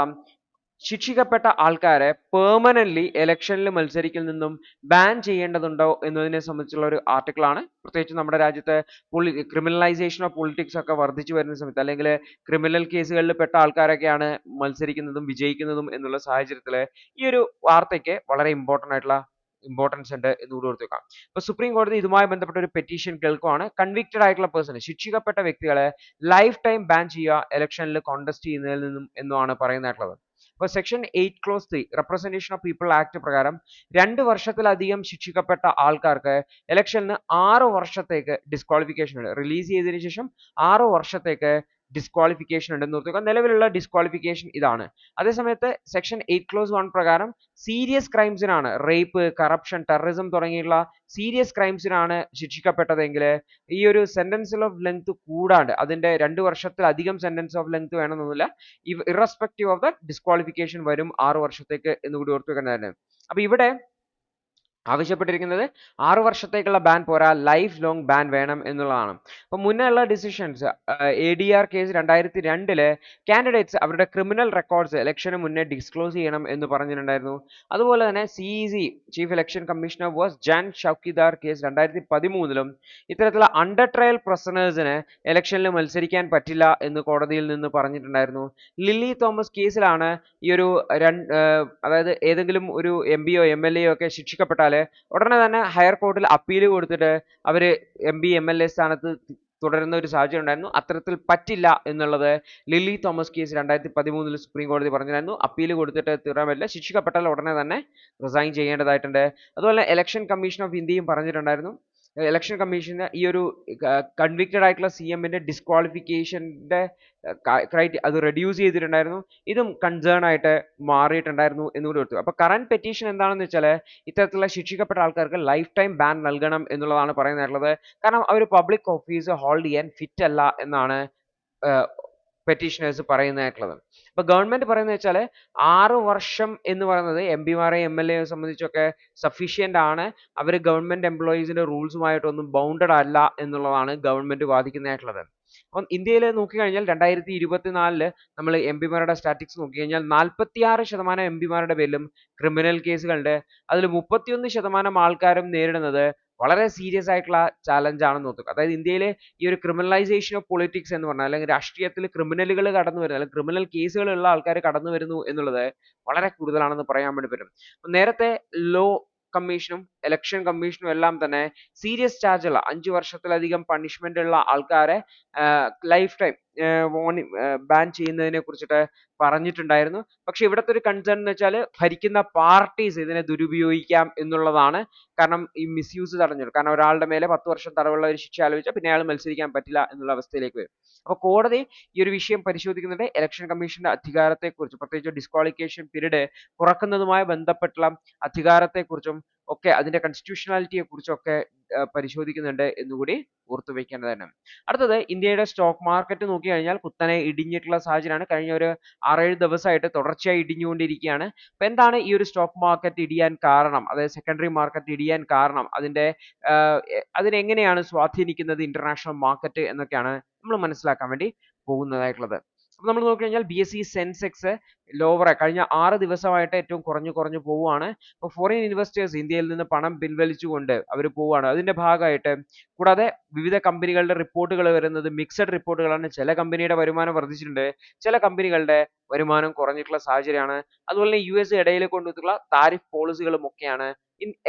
Speaker 1: ശിക്ഷിക്കപ്പെട്ട ആൾക്കാരെ പെർമനന്റ്ലി ഇലക്ഷനിൽ മത്സരിക്കൽ നിന്നും ബാൻ ചെയ്യേണ്ടതുണ്ടോ എന്നതിനെ സംബന്ധിച്ചുള്ള ഒരു ആർട്ടിക്കിൾ ആണ്. പ്രത്യേകിച്ച് നമ്മുടെ രാജ്യത്ത് ക്രിമിനലൈസേഷൻ ഓഫ് പൊളിറ്റിക്സ് ഒക്കെ വർദ്ധിച്ചു വരുന്ന സമയത്ത്, അല്ലെങ്കിൽ ക്രിമിനൽ കേസുകളിൽ പെട്ട ആൾക്കാരൊക്കെയാണ് മത്സരിക്കുന്നതും വിജയിക്കുന്നതും എന്നുള്ള സാഹചര്യത്തിൽ ഈ ഒരു വാർത്തയ്ക്ക് വളരെ ഇമ്പോർട്ടൻസ് ഉണ്ട് എന്ന് കൂടി ഓർത്ത് വെക്കാം. ഇപ്പൊ സുപ്രീം കോടതി ഇതുമായി ബന്ധപ്പെട്ട ഒരു പെറ്റീഷൻ കേൾക്കുവാണ്. കൺവിക്റ്റഡ് ആയിട്ടുള്ള പേഴ്സൺ, ശിക്ഷിക്കപ്പെട്ട വ്യക്തികളെ ലൈഫ് ടൈം ബാൻ ചെയ്യുക ഇലക്ഷനിൽ കോണ്ടസ്റ്റ് ചെയ്യുന്നതിൽ നിന്നും എന്നാണ് പറയുന്നതായിട്ടുള്ളത്. അപ്പോൾ section 8 close 3 representation of people act പ്രകാരം 2 വർഷത്തിലധികം ശിക്ഷിക്കപ്പെട്ട ആൾക്കാർക്ക് ഇലക്ഷനിൽ 6 വർഷത്തേക്ക് ഡിസ്ക്വാളിഫിക്കേഷൻ ഉണ്ട്. റിലീസ് ചെയ്തതിനു ശേഷം 6 വർഷത്തേക്ക് ഡിസ്ക്വാളിഫിക്കേഷൻ ഉണ്ടെന്ന് ഓർക്കുക. നിലവിലുള്ള ഡിസ്ക്വാളിഫിക്കേഷൻ ഇതാണ്. അതേസമയത്ത് സെക്ഷൻ 8 ക്ലോസ് 1 പ്രകാരം സീരിയസ് ക്രൈംസിനാണ്, റേപ്പ്, കറപ്ഷൻ, ടെററിസം തുടങ്ങിയുള്ള സീരിയസ് ക്രൈംസിനാണ് ശിക്ഷിക്കപ്പെട്ടതെങ്കിൽ ഈ ഒരു സെന്റൻസ് ഓഫ് ലെങ്ത് കൂടാണ്ട്, അതിന്റെ 2 വർഷത്തിലധികം സെന്റൻസ് ഓഫ് ലെങ്ത് വേണമെന്നൊന്നുമില്ല, ഇറസ്പെക്റ്റീവ് ഓഫ് ദ ഡിസ്ക്വാളിഫിക്കേഷൻ വരും 6 വർഷത്തേക്ക് എന്ന് കൂടി ഓർത്തു വെക്കേണ്ടതാണ്. അപ്പൊ ഇവിടെ ആവശ്യപ്പെട്ടിരിക്കുന്നത് 6 വർഷത്തേക്കുള്ള ബാൻ പോരാ, ലൈഫ് ലോങ് ബാൻ വേണം എന്നുള്ളതാണ്. അപ്പൊ മുന്നേ ഉള്ള ഡിസിഷൻസ്, ADR കേസ് 2002 കാൻഡിഡേറ്റ്സ് അവരുടെ ക്രിമിനൽ റെക്കോർഡ്സ് ഇലക്ഷന് മുന്നേ ഡിസ്ക്ലോസ് ചെയ്യണം എന്ന് പറഞ്ഞിട്ടുണ്ടായിരുന്നു. അതുപോലെ തന്നെ CEC ചീഫ് ഇലക്ഷൻ കമ്മീഷണർ വാസ് ജാൻ ഷൗക്കിദാർ കേസ് 2013 ഇത്തരത്തിലുള്ള അണ്ടർ ട്രയൽ പ്രസനേഴ്സിന് ഇലക്ഷനിൽ മത്സരിക്കാൻ പറ്റില്ല എന്ന് കോടതിയിൽ നിന്ന് പറഞ്ഞിട്ടുണ്ടായിരുന്നു. ലില്ലി തോമസ് കേസിലാണ് ഈ ഒരു അതായത് ഏതെങ്കിലും ഒരു MPയോ MLAയോ ഒക്കെ ശിക്ഷിക്കപ്പെട്ടാൽ ഉടനെ തന്നെ ഹയർ കോർട്ടിൽ അപ്പീൽ കൊടുത്തിട്ട് അവര് MP MLA സ്ഥാനത്ത് തുടരുന്ന ഒരു സാഹചര്യം ഉണ്ടായിരുന്നു. അത്തരത്തിൽ പറ്റില്ല എന്നുള്ളത് ലില്ലി തോമസ് കേസ് 2013 സുപ്രീം കോടതി പറഞ്ഞിരുന്നു. അപ്പീൽ കൊടുത്തിട്ട് തീരാൻ പറ്റില്ല, ശിക്ഷിക്കപ്പെട്ടാൽ ഉടനെ തന്നെ റിസൈൻ ചെയ്യേണ്ടതായിട്ടുണ്ട്. അതുപോലെ ഇലക്ഷൻ കമ്മീഷൻ ഓഫ് ഇന്ത്യയും പറഞ്ഞിട്ടുണ്ടായിരുന്നു, ഇലക്ഷൻ കമ്മീഷന് ഈ ഒരു കൺവിക്റ്റഡ് ആയിട്ടുള്ള CMന്റെ ഡിസ്ക്വാളിഫിക്കേഷന്റെ അത് റെഡ്യൂസ് ചെയ്തിട്ടുണ്ടായിരുന്നു. ഇതും കൺസേൺ ആയിട്ട് മാറിയിട്ടുണ്ടായിരുന്നു എന്നുകൂടി ഓർത്തു. അപ്പൊ കറന്റ് പെറ്റീഷൻ എന്താണെന്ന് വെച്ചാൽ ഇത്തരത്തിലുള്ള ശിക്ഷിക്കപ്പെട്ട ആൾക്കാർക്ക് ലൈഫ് ടൈം ബാൻ നൽകണം എന്നുള്ളതാണ് പറയുന്നത്. കാരണം അവർ പബ്ലിക് ഓഫീസ് ഹോൾഡ് ചെയ്യാൻ ഫിറ്റ് അല്ല എന്നാണ് പെറ്റീഷനേഴ്സ് പറയുന്നതായിട്ടുള്ളത്. അപ്പൊ ഗവൺമെന്റ് പറയുന്നത് വെച്ചാൽ 6 വർഷം എന്ന് പറയുന്നത് MPമാരെയും MLAയെ സംബന്ധിച്ചൊക്കെ സഫീഷ്യന്റ് ആണ്, അവർ ഗവൺമെന്റ് എംപ്ലോയീസിന്റെ റൂൾസുമായിട്ടൊന്നും ബൗണ്ടഡ് അല്ല എന്നുള്ളതാണ് ഗവൺമെന്റ് വാദിക്കുന്നതായിട്ടുള്ളത്. അപ്പം ഇന്ത്യയിൽ നോക്കിക്കഴിഞ്ഞാൽ 2024 നമ്മൾ MPമാരുടെ സ്റ്റാറ്റിക്സ് നോക്കിക്കഴിഞ്ഞാൽ 46% MPമാരുടെ പേരിലും ക്രിമിനൽ കേസുകളുണ്ട്. അതിൽ 31% ആൾക്കാരും നേരിടുന്നത് വളരെ സീരിയസ് ആയിട്ടുള്ള ചാലഞ്ച് ആണെന്ന് നോക്കുക. അതായത് ഇന്ത്യയിലെ ഈ ഒരു ക്രിമിനലൈസേഷൻ ഓഫ് പൊളിറ്റിക്സ് എന്ന് പറഞ്ഞാൽ, അല്ലെങ്കിൽ രാഷ്ട്രീയത്തിൽ ക്രിമിനലുകൾ കടന്നു വരുന്നത്, അല്ലെങ്കിൽ ക്രിമിനൽ കേസുകളുള്ള ആൾക്കാർ കടന്നു വരുന്നു എന്നുള്ളത് വളരെ കൂടുതലാണെന്ന് പറയാൻ വേണ്ടി പറ്റും. നേരത്തെ ലോ കമ്മീഷനും ഇലക്ഷൻ കമ്മീഷനും എല്ലാം തന്നെ സീരിയസ് ചാർജ് ഉള്ള 5 വർഷത്തിലധികം പണിഷ്മെന്റ് ഉള്ള ആൾക്കാരെ ലൈഫ് ടൈം ബാൻ ചെയ്യുന്നതിനെ കുറിച്ചിട്ട് പറഞ്ഞിട്ടുണ്ടായിരുന്നു. പക്ഷെ ഇവിടുത്തെ ഒരു കൺസേൺ എന്ന് വെച്ചാൽ ഭരിക്കുന്ന പാർട്ടീസ് ഇതിനെ ദുരുപയോഗിക്കാം എന്നുള്ളതാണ്. കാരണം ഈ മിസ്യൂസ് തടഞ്ഞു. കാരണം ഒരാളുടെ മേലെ 10 വർഷം തടവുള്ള ഒരു ശിക്ഷ ആലോചിച്ചാൽ പിന്നെ അയാൾ മത്സരിക്കാൻ പറ്റില്ല എന്നുള്ള അവസ്ഥയിലേക്ക് വരും. അപ്പോൾ കോടതി ഈ ഒരു വിഷയം പരിശോധിക്കുന്നുണ്ട്. ഇലക്ഷൻ കമ്മീഷന്റെ അധികാരത്തെക്കുറിച്ച്, പ്രത്യേകിച്ച് ഡിസ്ക്വാളിഫിക്കേഷൻ പീരീഡ് കുറക്കുന്നതുമായി ബന്ധപ്പെട്ടുള്ള അധികാരത്തെക്കുറിച്ചും ഒക്കെ അതിന്റെ കൺസ്റ്റിറ്റ്യൂഷണാലിറ്റിയെ കുറിച്ചും ഒക്കെ പരിശോധിക്കുന്നുണ്ട് എന്നുകൂടി ഓർത്തു വെക്കേണ്ടതാണ്. അടുത്തത് ഇന്ത്യയുടെ സ്റ്റോക്ക് മാർക്കറ്റ് നോക്കിക്കഴിഞ്ഞാൽ കുത്തനെ ഇടിഞ്ഞിട്ടുള്ള സാഹചര്യമാണ്. കഴിഞ്ഞ ഒരു 6-7 ദിവസമായിട്ട് തുടർച്ചയായി ഇടിഞ്ഞുകൊണ്ടിരിക്കുകയാണ്. അപ്പോൾ എന്താണ് ഈ ഒരു സ്റ്റോക്ക് മാർക്കറ്റ് ഇടിയാൻ കാരണം, അതായത് സെക്കൻഡറി മാർക്കറ്റ് ഇടിയാൻ കാരണം, അതിനെങ്ങനെയാണ് സ്വാധീനിക്കുന്നത് ഇന്റർനാഷണൽ മാർക്കറ്റ് എന്നൊക്കെയാണ് നമ്മൾ മനസ്സിലാക്കാൻ വേണ്ടി പോകുന്നതായിട്ടുള്ളത്. അപ്പോൾ നമ്മൾ നോക്കിക്കഴിഞ്ഞാൽ BSE സെൻസെക്സ് ലോവർ കഴിഞ്ഞ 6 ദിവസമായിട്ട് ഏറ്റവും കുറഞ്ഞു പോവുകയാണ്. അപ്പോൾ ഫോറിൻ ഇൻവെസ്റ്റേഴ്സ് ഇന്ത്യയിൽ നിന്ന് പണം പിൻവലിച്ചുകൊണ്ട് അവർ പോവുകയാണ്. അതിന്റെ ഭാഗമായിട്ട് കൂടാതെ വിവിധ കമ്പനികളുടെ റിപ്പോർട്ടുകൾ വരുന്നത് മിക്സഡ് റിപ്പോർട്ടുകളാണ്. ചില കമ്പനിയുടെ വരുമാനം വർദ്ധിച്ചിട്ടുണ്ട്, ചില കമ്പനികളുടെ വരുമാനം കുറഞ്ഞിട്ടുള്ള സാഹചര്യമാണ്. അതുപോലെ തന്നെ US ഇടയിൽ കൊണ്ടുവന്നിട്ടുള്ള താരിഫ് പോളിസികളും ഒക്കെയാണ്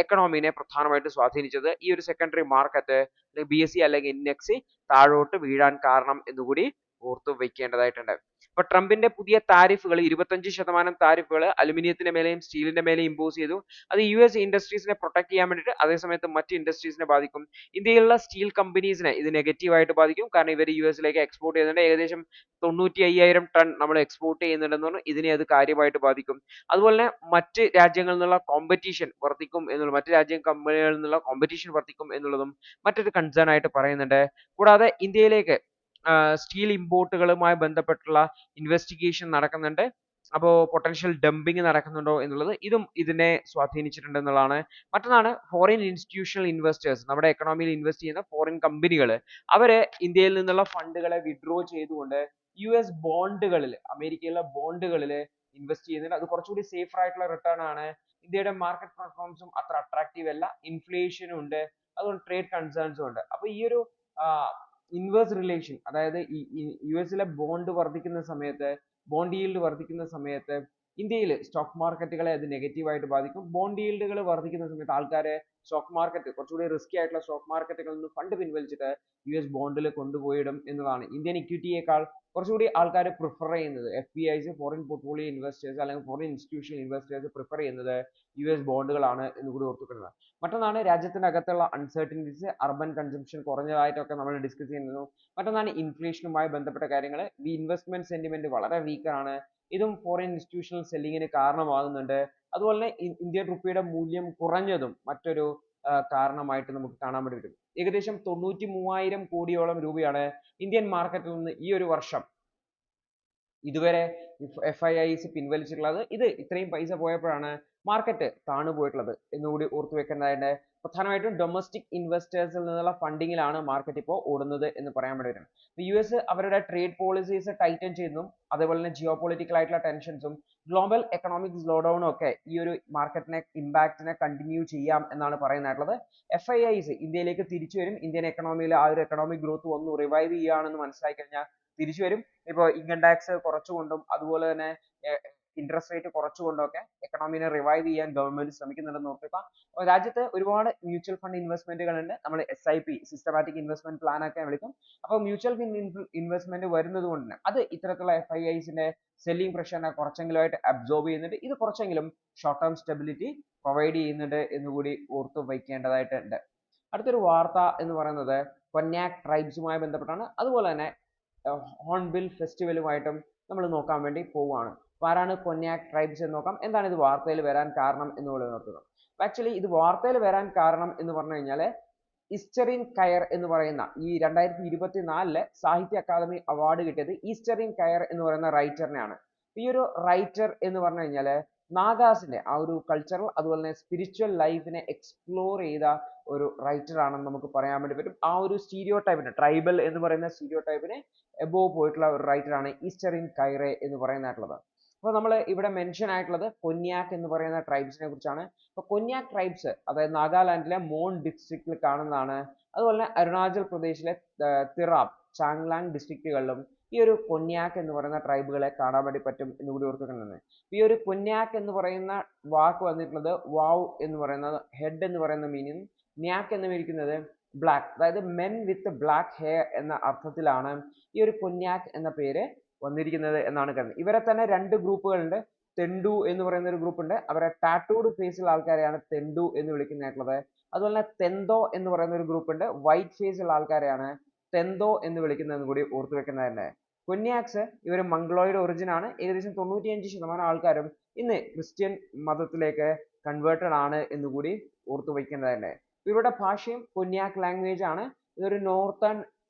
Speaker 1: എക്കണോമിനെ പ്രധാനമായിട്ട് സ്വാധീനിച്ചത്. ഈ ഒരു സെക്കൻഡറി മാർക്കറ്റ് BSE അല്ലെങ്കിൽ ഇൻഡെക്സ് താഴോട്ട് വീഴാൻ കാരണം എന്നുകൂടി ഓർത്തു വെക്കേണ്ടതായിട്ടുണ്ട്. അപ്പോൾ ട്രംപിന്റെ പുതിയ താരിഫുകൾ 25% താരിഫുകൾ അലുമിനിയത്തിന്റെ മേലെയും സ്റ്റീലിന്റെ മേലെയും ഇമ്പോസ് ചെയ്തു. അത് US ഇൻഡസ്ട്രീസിനെ പ്രൊട്ടക്ട് ചെയ്യാൻ വേണ്ടിയിട്ട്, അതേസമയത്ത് മറ്റ് ഇൻഡസ്ട്രീസിനെ ബാധിക്കും. ഇന്ത്യയിലുള്ള സ്റ്റീൽ കമ്പനീസിനെ ഇത് നെഗറ്റീവായിട്ട് ബാധിക്കും. കാരണം ഇവർ US എക്സ്പോർട്ട് ചെയ്യുന്നുണ്ട്. ഏകദേശം 95,000 ടൺ നമ്മൾ എക്സ്പോർട്ട് ചെയ്യുന്നുണ്ടെന്ന് പറഞ്ഞു. ഇതിനെ അത് കാര്യമായിട്ട് ബാധിക്കും. അതുപോലെ തന്നെ മറ്റ് രാജ്യങ്ങളിൽ നിന്നുള്ള കോമ്പറ്റീഷൻ വർദ്ധിക്കും എന്നുള്ളത്, മറ്റ് കമ്പനികളിൽ നിന്നുള്ള കോമ്പറ്റീഷൻ വർദ്ധിക്കും എന്നുള്ളതും മറ്റൊരു കൺസേൺ ആയിട്ട് പറയുന്നുണ്ട്. കൂടാതെ ഇന്ത്യയിലേക്ക് സ്റ്റീൽ ഇമ്പോർട്ടുകളുമായി ബന്ധപ്പെട്ടുള്ള ഇൻവെസ്റ്റിഗേഷൻ നടക്കുന്നുണ്ട്. അപ്പോൾ പൊട്ടൻഷ്യൽ ഡംപിങ് നടക്കുന്നുണ്ടോ എന്നുള്ളത് ഇതും ഇതിനെ സ്വാധീനിച്ചിട്ടുണ്ട് എന്നുള്ളതാണ്. മറ്റൊന്നാണ് ഫോറിൻ ഇൻസ്റ്റിറ്റ്യൂഷണൽ ഇൻവെസ്റ്റേഴ്സ്, നമ്മുടെ എക്കണോമിയിൽ ഇൻവെസ്റ്റ് ചെയ്യുന്ന ഫോറിൻ കമ്പനികൾ, അവര് ഇന്ത്യയിൽ നിന്നുള്ള ഫണ്ടുകളെ വിഡ്രോ ചെയ്തുകൊണ്ട് US ബോണ്ടുകളിൽ, അമേരിക്കയിലെ ബോണ്ടുകളിൽ ഇൻവെസ്റ്റ് ചെയ്യുന്നുണ്ട്. അത് കുറച്ചുകൂടി സേഫർ ആയിട്ടുള്ള റിട്ടേൺ ആണ്. ഇന്ത്യയുടെ മാർക്കറ്റ് പെർഫോമൻസും അത്ര അട്രാക്റ്റീവ് അല്ല, ഇൻഫ്ലേഷനും ഉണ്ട്, അതുകൊണ്ട് ട്രേഡ് കൺസേൺസും ഉണ്ട്. അപ്പോൾ ഈ ഒരു ഇൻവേഴ്സ് റിലേഷൻ, അതായത് US ബോണ്ട് വർദ്ധിക്കുന്ന സമയത്ത്, ബോണ്ട് ഈൽഡ് വർദ്ധിക്കുന്ന സമയത്ത് ഇന്ത്യയിൽ സ്റ്റോക്ക് മാർക്കറ്റുകളെ അത് നെഗറ്റീവായിട്ട് ബാധിക്കും. ബോണ്ട് ഈൽഡുകൾ വർദ്ധിക്കുന്ന സമയത്ത് ആൾക്കാരെ സ്റ്റോക്ക് മാർക്കറ്റ്, കുറച്ചുകൂടി റിസ്കി ആയിട്ടുള്ള സ്റ്റോക്ക് മാർക്കറ്റുകളിൽ നിന്ന് ഫണ്ട് പിൻവലിച്ചിട്ട് US ബോണ്ടിൽ കൊണ്ടുപോയിടും എന്നതാണ്. ഇന്ത്യൻ ഇക്വിറ്റിയേക്കാൾ കുറച്ചുകൂടി ആൾക്കാർ പ്രിഫർ ചെയ്യുന്നത്, FPIs, ഫോറിൻ പോർട്ട്ഫോളിയോ ഇൻവെസ്റ്റേഴ്സ് അല്ലെങ്കിൽ ഫോറിൻ ഇൻസ്റ്റിറ്റ്യൂഷണൽ ഇൻവെസ്റ്റേഴ്സ് പ്രിഫർ ചെയ്യുന്നത് US ബോണ്ടുകളാണ് എന്ന് കൂടി ഓർത്തുവെക്കുന്നത്. മറ്റൊന്നാണ് രാജ്യത്തിനകത്തുള്ള അൺസർട്ടനിറ്റീസ്, അർബൻ കൺസംഷൻ കുറഞ്ഞതായിട്ടൊക്കെ നമ്മൾ ഡിസ്കസ് ചെയ്യുന്നു. മറ്റൊന്നാണ് ഇൻഫ്ലേഷനുമായി ബന്ധപ്പെട്ട കാര്യങ്ങൾ. ഈ ഇൻവെസ്റ്റ്മെന്റ് സെന്റിമെന്റ് വളരെ വീക്കാണ്. ഇതും ഫോറിൻ ഇൻസ്റ്റിറ്റ്യൂഷണൽ സെല്ലിങ്ങിന് കാരണമാകുന്നുണ്ട്. അതുപോലെ തന്നെ ഇന്ത്യൻ റുപ്പിയുടെ മൂല്യം കുറഞ്ഞതും മറ്റൊരു കാരണമായിട്ട് നമുക്ക് കാണാൻ വേണ്ടി പറ്റും. ഏകദേശം 93,000 കോടിയോളം രൂപയാണ് ഇന്ത്യൻ മാർക്കറ്റിൽ നിന്ന് ഈ ഒരു വർഷം ഇതുവരെ FIIs പിൻവലിച്ചിട്ടുള്ളത്. ഇത് ഇത്രയും പൈസ പോയപ്പോഴാണ് മാർക്കറ്റ് താണു പോയിട്ടുള്ളത് എന്നുകൂടി ഓർത്തു വെക്കേണ്ടതായിട്ട്. പ്രധാനമായിട്ടും ഡൊമസ്റ്റിക് ഇൻവെസ്റ്റേഴ്സിൽ നിന്നുള്ള ഫണ്ടിങ്ങിലാണ് മാർക്കറ്റ് ഇപ്പോൾ ഓടുന്നത് എന്ന് പറയാൻ വേണ്ടി വരും. US അവരുടെ ട്രേഡ് പോളിസീസ് ടൈറ്റൻ ചെയ്യുന്നു, അതേപോലെ തന്നെ ജിയോ പൊളിറ്റിക്കൽ ആയിട്ടുള്ള ടെൻഷൻസും ഗ്ലോബൽ എക്കണോമിക് സ്ലോ ഡൗണും ഒക്കെ ഈ ഒരു മാർക്കറ്റിനെ ഇമ്പാക്റ്റിനെ കണ്ടിന്യൂ ചെയ്യാം എന്നാണ് പറയുന്നത്. FIIs ഇന്ത്യയിലേക്ക് തിരിച്ചു വരും. ഇന്ത്യൻ എക്കണോമിയിൽ ആ ഒരു എക്കണോമിക് ഗ്രോത്ത് ഒന്ന് റിവൈവ് ചെയ്യുകയാണെന്ന് മനസ്സിലാക്കി കഴിഞ്ഞാൽ തിരിച്ചു വരും. ഇപ്പോൾ ഇൻകം ടാക്സ് കുറച്ചുകൊണ്ടും അതുപോലെ തന്നെ ഇൻട്രസ്റ്റ് റേറ്റ് കുറച്ചുകൊണ്ടൊക്കെ എക്കണോമിനെ റിവൈവ് ചെയ്യാൻ ഗവൺമെന്റ് ശ്രമിക്കുന്നുണ്ടെന്ന് ഓർക്കുക. രാജ്യത്ത് ഒരുപാട് മ്യൂച്വൽ ഫണ്ട് ഇൻവെസ്റ്റ്മെന്റുകൾ ഉണ്ട്. നമ്മൾ SIP, സിസ്റ്റമാറ്റിക് ഇൻവെസ്റ്റ്മെന്റ് പ്ലാൻ ഒക്കെ വിളിക്കും. അപ്പോൾ മ്യൂച്വൽ ഫണ്ട് ഇൻവെസ്റ്റ്മെന്റ് വരുന്നത് കൊണ്ട് തന്നെ അത് ഇത്തരത്തിലുള്ള FIIsന്റെ സെല്ലിംഗ് പ്രഷറിനെ കുറച്ചെങ്കിലും ആയിട്ട് അബ്സോർബ് ചെയ്യുന്നുണ്ട്. ഇത് കുറച്ചെങ്കിലും ഷോർട്ട് ടേം സ്റ്റെബിലിറ്റി പ്രൊവൈഡ് ചെയ്യുന്നുണ്ട് എന്നുകൂടി ഓർത്തു വയ്ക്കേണ്ടതായിട്ടുണ്ട്. അടുത്തൊരു വാർത്ത എന്ന് പറയുന്നത് കൊന്യാക് ട്രൈബ്സുമായി ബന്ധപ്പെട്ടാണ്. അതുപോലെ തന്നെ ഹോൺബിൽ ഫെസ്റ്റിവലുമായിട്ടും നമ്മൾ നോക്കാൻ വേണ്ടി പോവുകയാണ്. ആരാണ് കൊന്യാക് ട്രൈബ്സ് എന്ന് നോക്കാം. എന്താണ് ഇത് വാർത്തയിൽ വരാൻ കാരണം എന്നുള്ളത് നോക്കുക. ആക്ച്വലി ഇത് വാർത്തയിൽ വരാൻ കാരണം എന്ന് പറഞ്ഞു കഴിഞ്ഞാൽ ഈസ്റ്ററിൻ കയർ എന്ന് പറയുന്ന ഈ 2024 സാഹിത്യ അക്കാദമി അവാർഡ് കിട്ടിയത് ഈസ്റ്ററിൻ കയർ എന്ന് പറയുന്ന റൈറ്ററിനാണ്. ഈ ഒരു റൈറ്റർ എന്ന് പറഞ്ഞു കഴിഞ്ഞാൽ നാഗാസിന്റെ ആ ഒരു കൾച്ചറൽ അതുപോലെ തന്നെ സ്പിരിച്വൽ ലൈഫിനെ എക്സ്പ്ലോർ ചെയ്ത ഒരു റൈറ്റർ ആണെന്ന് നമുക്ക് പറയാൻ വേണ്ടി പറ്റും. ആ ഒരു സ്റ്റീരിയോ ടൈപ്പിനെ, ട്രൈബൽ എന്ന് പറയുന്ന സ്റ്റീരിയോ ടൈപ്പിനെ എബോവ് പോയിട്ടുള്ള ഒരു റൈറ്റർ ആണ് ഈസ്റ്ററിൻ കൈറെ എന്ന് പറയുന്നതായിട്ടുള്ളത്. അപ്പോൾ നമ്മൾ ഇവിടെ മെൻഷൻ ആയിട്ടുള്ളത് കൊന്യാക് എന്ന് പറയുന്ന ട്രൈബ്സിനെ കുറിച്ചാണ്. അപ്പോൾ കൊന്യാക് ട്രൈബ്സ് അതായത് നാഗാലാൻഡിലെ മോൺ ഡിസ്ട്രിക്റ്റിൽ കാണുന്നതാണ്. അതുപോലെ തന്നെ അരുണാചൽ പ്രദേശിലെ തിറാപ്, ചാങ്ലാങ് ഡിസ്ട്രിക്റ്റുകളിലും ഈ ഒരു കൊന്യാക് എന്ന് പറയുന്ന ട്രൈബുകളെ കാണാൻ വേണ്ടി പറ്റും എന്ന് കൂടി ഓർത്തുവെക്കേണ്ടതാണ്. ഈ ഒരു കൊന്യാക് എന്ന് പറയുന്ന വാക്ക് വന്നിട്ടുള്ളത് വാവ് എന്ന് പറയുന്നത് ഹെഡ് എന്ന് പറയുന്ന മീനിങ്, ന്യാക് എന്ന് വിളിക്കുന്നത് ബ്ലാക്ക്, അതായത് മെൻ വിത്ത് ബ്ലാക്ക് ഹെയർ എന്ന അർത്ഥത്തിലാണ് ഈ ഒരു കൊന്യാക് എന്ന പേര് വന്നിരിക്കുന്നത് എന്നാണ് കരുതുന്നത്. ഇവരെ തന്നെ രണ്ട് ഗ്രൂപ്പുകളുണ്ട്. തെണ്ടു എന്ന് പറയുന്ന ഒരു ഗ്രൂപ്പ് ഉണ്ട്, അവരെ ടാറ്റൂഡ് ഫേസുള്ള ആൾക്കാരെയാണ് തെണ്ടു എന്ന് വിളിക്കുന്നതായിട്ടുള്ളത്. അതുപോലെ തന്നെ തെന്തോ എന്ന് പറയുന്ന ഒരു ഗ്രൂപ്പ് ഉണ്ട്, വൈറ്റ് ഫേസ് ഉള്ള ആൾക്കാരെയാണ് തെന്തോ എന്ന് വിളിക്കുന്നതെന്ന് കൂടി ഓർത്തു വെക്കുന്നതന്നെ. കൊന്യാക്സ് ഇവർ മംഗ്ലോയിഡ് ഒറിജിൻ ആണ്. ഏകദേശം 95% ആൾക്കാരും ഇന്ന് ക്രിസ്ത്യൻ മതത്തിലേക്ക് കൺവേർട്ടഡ് ആണ് എന്ന് കൂടി ഓർത്തു വയ്ക്കുന്നതന്നെ. ഇവരുടെ ഭാഷയും കൊന്യാക് ലാംഗ്വേജ് ആണ്. ഇതൊരു നോർത്തേൺ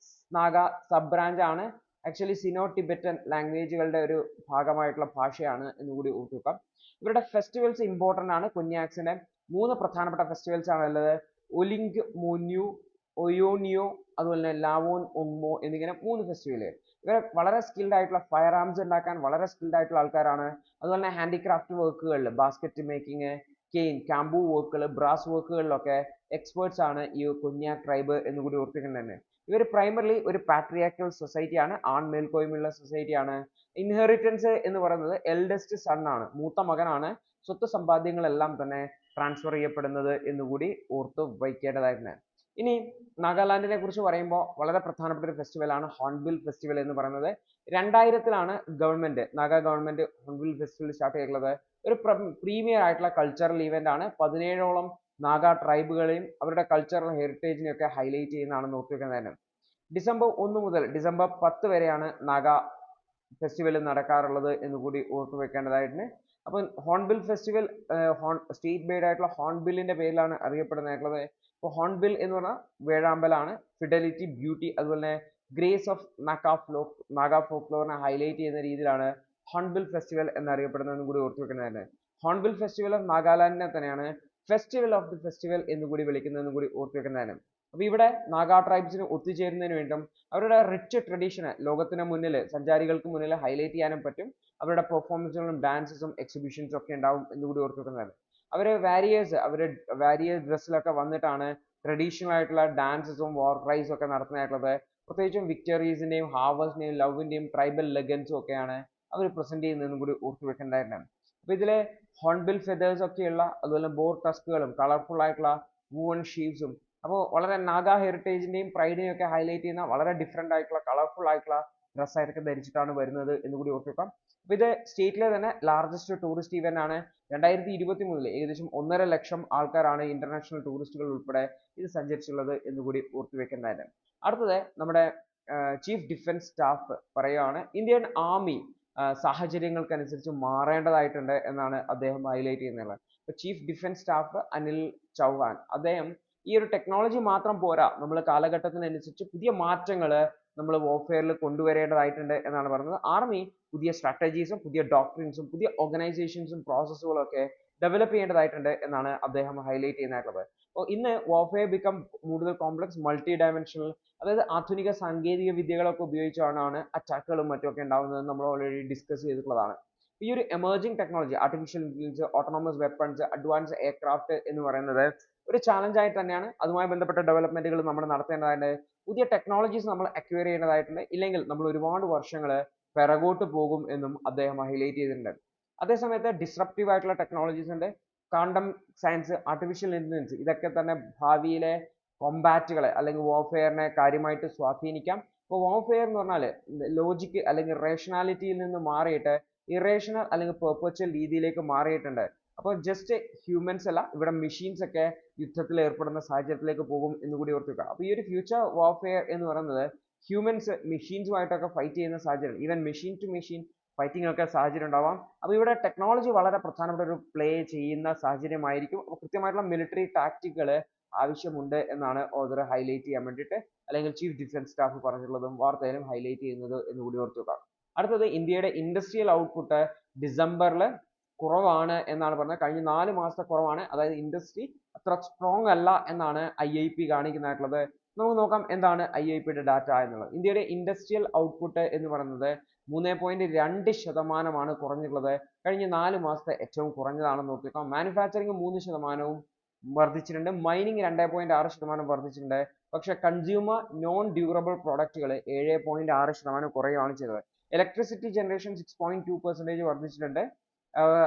Speaker 1: നാഗ സബ് ബ്രാഞ്ച് ആണ്. ആക്ച്വലി സിനോ ടിബറ്റൻ ലാംഗ്വേജുകളുടെ ഒരു ഭാഗമായിട്ടുള്ള ഭാഷയാണ് എന്ന് കൂടി ഓർത്തു വെക്കാം. ഇവരുടെ ഫെസ്റ്റിവൽസ് ഇമ്പോർട്ടൻ്റ് ആണ്. കൊന്യാക്സിന്റെ 3 പ്രധാനപ്പെട്ട ഫെസ്റ്റിവൽസ് ആണ് ഉള്ളത്. ഒലിങ്ക് മോന്യു, ഒയോനിയോ, അതുപോലെ തന്നെ ലാവോൻ ഒങ്മോ എന്നിങ്ങനെ 3 ഫെസ്റ്റിവൽ. ഇവർ വളരെ സ്കിൽഡ് ആയിട്ടുള്ള ഫയർ ആർംസ് ഉണ്ടാക്കാൻ വളരെ സ്കിൽഡ് ആയിട്ടുള്ള ആൾക്കാരാണ്. അതുപോലെ തന്നെ ഹാൻഡിക്രാഫ്റ്റ് വർക്കുകളിൽ ബാസ്ക്കറ്റ് മേക്കിംഗ്, കെയിൻ, കാമ്പൂ വർക്കുകൾ, ബ്രാസ് വർക്കുകളിലൊക്കെ എക്സ്പേർട്സ് ആണ് ഈ കൊന്യാക് ട്രൈബ് എന്ന് കൂടി ഓർത്തിക്കുന്നത്. ഇവർ പ്രൈമറിലി ഒരു പാട്രിയാർക്കൽ സൊസൈറ്റി ആണ്, ആൺ മേൽക്കോയ്മയുള്ള സൊസൈറ്റി ആണ്. ഇൻഹെറിറ്റൻസ് എന്ന് പറയുന്നത് എൽഡസ്റ്റ് സൺ ആണ്, മൂത്ത മകനാണ് സ്വത്ത് സമ്പാദ്യങ്ങളെല്ലാം തന്നെ ട്രാൻസ്ഫർ ചെയ്യപ്പെടുന്നത് എന്നുകൂടി ഓർത്തു വയ്ക്കേണ്ടതായിട്ടുണ്ട്. ഇനി നാഗാലാൻഡിനെ കുറിച്ച് പറയുമ്പോൾ വളരെ പ്രധാനപ്പെട്ട ഒരു ഫെസ്റ്റിവൽ ആണ് ഹോൺബിൽ ഫെസ്റ്റിവൽ എന്ന് പറയുന്നത്. 2000-ലാണ് നാഗ ഗവൺമെന്റ് ഹോൺബിൽ ഫെസ്റ്റിവൽ സ്റ്റാർട്ട് ചെയ്തിട്ടുള്ളത്. ഒരു പ്രീമിയർ ആയിട്ടുള്ള കൾച്ചറൽ ഇവന്റ് ആണ്. 17ഓളം നാഗ ട്രൈബുകളെയും അവരുടെ കൾച്ചറൽ ഹെറിറ്റേജിനെയും ഒക്കെ ഹൈലൈറ്റ് ചെയ്യുന്നതാണെന്ന് ഓർത്തുവെക്കുന്നതിന്. ഡിസംബർ 1 മുതൽ ഡിസംബർ 10 വരെയാണ് നാഗ ഫെസ്റ്റിവൽ നടക്കാറുള്ളത് എന്ന് കൂടി ഓർത്തു വെക്കേണ്ടതായിട്ടുണ്ട്. അപ്പം ഹോൺബിൽ ഫെസ്റ്റിവൽ സ്റ്റേറ്റ് ബേഡ് ആയിട്ടുള്ള ഹോൺബില്ലിന്റെ പേരിലാണ് അറിയപ്പെടുന്നതായിട്ടുള്ളത്. അപ്പോൾ ഹോൺബിൽ എന്ന് പറഞ്ഞാൽ വേഴാമ്പലാണ്, ഫിഡലിറ്റി, ബ്യൂട്ടി, അതുപോലെ തന്നെ ഗ്രേസ് ഓഫ് നാഗ ഫോക്ലോറിനെ ഹൈലൈറ്റ് ചെയ്യുന്ന രീതിയിലാണ് ഹോൺബിൽ ഫെസ്റ്റിവൽ എന്നറിയപ്പെടുന്നതെന്ന് കൂടി ഓർത്തു വെക്കുന്നതാണ്. ഹോൺബിൽ ഫെസ്റ്റിവൽ ഓഫ് നാഗാലാൻഡിനെ തന്നെയാണ് ഫെസ്റ്റിവൽ ഓഫ് ദി ഫെസ്റ്റിവൽ എന്ന് കൂടി വിളിക്കുന്നതെന്ന് കൂടി ഓർത്തു വെക്കുന്നതാണ്. അപ്പോൾ ഇവിടെ നാഗ ട്രൈബ്സിന് ഒത്തുചേരുന്നതിന് വേണ്ടിയും അവരുടെ റിച്ച് ട്രഡീഷനെ ലോകത്തിന് മുന്നിൽ, സഞ്ചാരികൾക്ക് മുന്നിൽ ഹൈലൈറ്റ് ചെയ്യാനും പറ്റും. അവരുടെ പെർഫോമൻസുകളും ഡാൻസസും എക്സിബിഷൻസും ഒക്കെ ഉണ്ടാവും എന്ന് കൂടി ഓർത്തു വെക്കുന്നതാണ്. അവര് വാരിയേഴ്സ് ഡ്രസ്സിലൊക്കെ വന്നിട്ടാണ് ട്രഡീഷണൽ ആയിട്ടുള്ള ഡാൻസസും വാർ ക്രൈസും ഒക്കെ നടത്തുന്നതായിട്ടുള്ളത്. പ്രത്യേകിച്ചും വിക്ടറീസിന്റെയും ഹാർവസ്റ്റിന്റെയും ലവിന്റെയും ട്രൈബൽ ലെഗൻസും ഒക്കെയാണ് അവർ പ്രസന്റ് ചെയ്യുന്നതെന്നും കൂടി ഓർത്തു വെക്കേണ്ടതായിട്ടാണ്. അപ്പൊ ഇതിലെ ഹോൺബിൽ ഫെദേഴ്സ് ഒക്കെയുള്ള, അതുപോലെ ബോർ ടസ്കുകളും കളർഫുൾ ആയിട്ടുള്ള വൂവൺ ഷീവ്സും, അപ്പോൾ വളരെ നാഗ ഹെറിറ്റേജിന്റെയും പ്രൈഡിനെയും ഒക്കെ ഹൈലൈറ്റ് ചെയ്യുന്ന വളരെ ഡിഫറെന്റ് ആയിട്ടുള്ള കളർഫുൾ ആയിട്ടുള്ള ഡ്രസ് ആയിട്ടൊക്കെ ധരിച്ചിട്ടാണ് വരുന്നത് എന്ന് കൂടി ഓർത്തു വെക്കാം. അപ്പൊ ഇത് സ്റ്റേറ്റിലെ തന്നെ ലാർജസ്റ്റ് ടൂറിസ്റ്റ് ഇവന്റ് ആണ്. 2023 ഏകദേശം 1.5 ലക്ഷം ആൾക്കാരാണ് ഇന്റർനാഷണൽ ടൂറിസ്റ്റുകൾ ഉൾപ്പെടെ ഇത് സഞ്ചരിച്ചുള്ളത് എന്ന് കൂടി ഓർത്തു വെക്കേണ്ടതാണ്. അടുത്തത് നമ്മുടെ ചീഫ് ഡിഫൻസ് സ്റ്റാഫ് പറയുകയാണ്, ഇന്ത്യൻ ആർമി സാഹചര്യങ്ങൾക്കനുസരിച്ച് മാറേണ്ടതായിട്ടുണ്ട് എന്നാണ് അദ്ദേഹം ഹൈലൈറ്റ് ചെയ്യുന്നത്. ഇപ്പൊ chief defence staff Anil Chauhan അദ്ദേഹം ഈ ഒരു ടെക്നോളജി മാത്രം പോരാ, നമ്മൾ കാലഘട്ടത്തിനനുസരിച്ച് പുതിയ മാറ്റങ്ങൾ നമ്മൾ വാർഫെയറിൽ കൊണ്ടുവരേണ്ടതായിട്ടുണ്ട് എന്നാണ് പറയുന്നത്. ആർമി പുതിയ സ്ട്രാറ്റജീസും പുതിയ ഡോക്ട്രിൻസും പുതിയ ഓർഗനൈസേഷൻസും പ്രോസസ്സുകളും ഒക്കെ ഡെവലപ്പ് ചെയ്യേണ്ടതായിട്ടുണ്ട് എന്നാണ് അദ്ദേഹം ഹൈലൈറ്റ് ചെയ്യുന്നതായിട്ടുള്ളത്. അപ്പോൾ ഇന്ന് വാർഫെയർ ബിക്കം കൂടുതൽ കോംപ്ലക്സ്, മൾട്ടി ഡയമെൻഷണൽ, അതായത് ആധുനിക സാങ്കേതിക വിദ്യകളൊക്കെ ഉപയോഗിച്ചാണ് അറ്റാക്കുകളും മറ്റുമൊക്കെ ഉണ്ടാകുന്നത് നമ്മൾ ഓൾറെഡി ഡിസ്കസ് ചെയ്തിട്ടുള്ളതാണ്. ഈ ഒരു emerging technology, artificial intelligence, autonomous weapons, advance aircraft എന്ന് പറയുന്നത് ഒരു ചാലഞ്ച് ആയിട്ട് തന്നെയാണ്. അതുമായി ബന്ധപ്പെട്ട ഡെവലപ്മെന്റുകൾ നമ്മൾ നടത്തേണ്ടതായിട്ടുണ്ട്. പുതിയ ടെക്നോളജീസ് നമ്മൾ അക്വയർ ചെയ്യേണ്ടതായിട്ടുണ്ട്. ഇല്ലെങ്കിൽ നമ്മൾ ഒരുപാട് വർഷങ്ങൾ പിറകോട്ട് പോകും എന്നും അദ്ദേഹം ഹൈലൈറ്റ് ചെയ്തിട്ടുണ്ട്. അതേസമയത്ത് ഡിസ്റപ്റ്റീവ് ആയിട്ടുള്ള ടെക്നോളജീസ് ഉണ്ട്. ക്വാണ്ടം സയൻസ്, ആർട്ടിഫിഷ്യൽ ഇന്റലിജൻസ്, ഇതൊക്കെ തന്നെ ഭാവിയിലെ കോമ്പാറ്റുകളെ അല്ലെങ്കിൽ വാർഫെയറിനെ കാര്യമായിട്ട് സ്വാധീനിക്കാം. ഇപ്പോൾ വാർഫെയർ എന്ന് പറഞ്ഞാൽ ലോജിക്ക് അല്ലെങ്കിൽ റേഷണാലിറ്റിയിൽ നിന്ന് മാറിയിട്ട് ഇറേഷണൽ അല്ലെങ്കിൽ പെർപച്വൽ രീതിയിലേക്ക് മാറിയിട്ടുണ്ട്. അപ്പോൾ ജസ്റ്റ് ഹ്യൂമൻസ് അല്ല, ഇവിടെ മെഷീൻസ് ഒക്കെ യുദ്ധത്തിൽ ഏർപ്പെടുന്ന സാഹചര്യത്തിലേക്ക് പോകും എന്ന് കൂടി ഓർക്കുക. അപ്പോൾ ഈ ഒരു ഫ്യൂച്ചർ വാർഫെയർ എന്ന് പറയുന്നത് ഹ്യൂമൻസ് മെഷീൻസുമായിട്ടൊക്കെ ഫൈറ്റ് ചെയ്യുന്ന സാഹചര്യം, even machine to machine fighting ഒക്കെ സാഹചര്യം ഉണ്ടാവാം. അപ്പോൾ ഇവിടെ ടെക്നോളജി വളരെ പ്രധാനപ്പെട്ട ഒരു പ്ലേ ചെയ്യുന്ന സാഹചര്യമായിരിക്കും. അപ്പോൾ കൃത്യമായിട്ടുള്ള മിലിറ്ററി ടാക്ടിക്കുകൾ ആവശ്യമുണ്ട് എന്നാണ് ഓതർ ഹൈലൈറ്റ് ചെയ്യാൻ വേണ്ടിയിട്ട്, അല്ലെങ്കിൽ ചീഫ് ഡിഫൻസ് സ്റ്റാഫ് പറഞ്ഞിട്ടുള്ളതും വാർത്തയിലും ഹൈലൈറ്റ് ചെയ്യുന്നത് എന്ന് കൂടി ഓർത്തു വെക്കാം. അടുത്തത് ഇന്ത്യയുടെ ഇൻഡസ്ട്രിയൽ ഔട്ട്പുട്ട് ഡിസംബറിൽ കുറവാണ് എന്നാണ് പറഞ്ഞത്. കഴിഞ്ഞ 4 മാസത്തെ കുറവാണ്, അതായത് ഇൻഡസ്ട്രി അത്ര സ്ട്രോങ് അല്ല എന്നാണ് IIP കാണിക്കുന്നതായിട്ടുള്ളത്. നമുക്ക് നോക്കാം എന്താണ് IIPയുടെ ഡാറ്റ എന്നുള്ളത്. ഇന്ത്യയുടെ ഇൻഡസ്ട്രിയൽ ഔട്ട്പുട്ട് എന്ന് പറയുന്നത് 3.2% കുറഞ്ഞിട്ടുള്ളത്. കഴിഞ്ഞ 4 മാസത്തെ ഏറ്റവും കുറഞ്ഞതാണെന്ന് നോക്കിക്കാം. മാനുഫാക്ചറിങ് 3%, വർദ്ധിച്ചിട്ടുണ്ട്. മൈനിങ് 2.6% വർദ്ധിച്ചിട്ടുണ്ട്. പക്ഷെ കൺസ്യൂമർ നോൺ ഡ്യൂറബിൾ പ്രൊഡക്റ്റുകൾ 7.6% കുറയുകയാണ് ചെയ്തത്. ഇലക്ട്രിസിറ്റി ജനറേഷൻ 6.2% വർദ്ധിച്ചിട്ടുണ്ട്.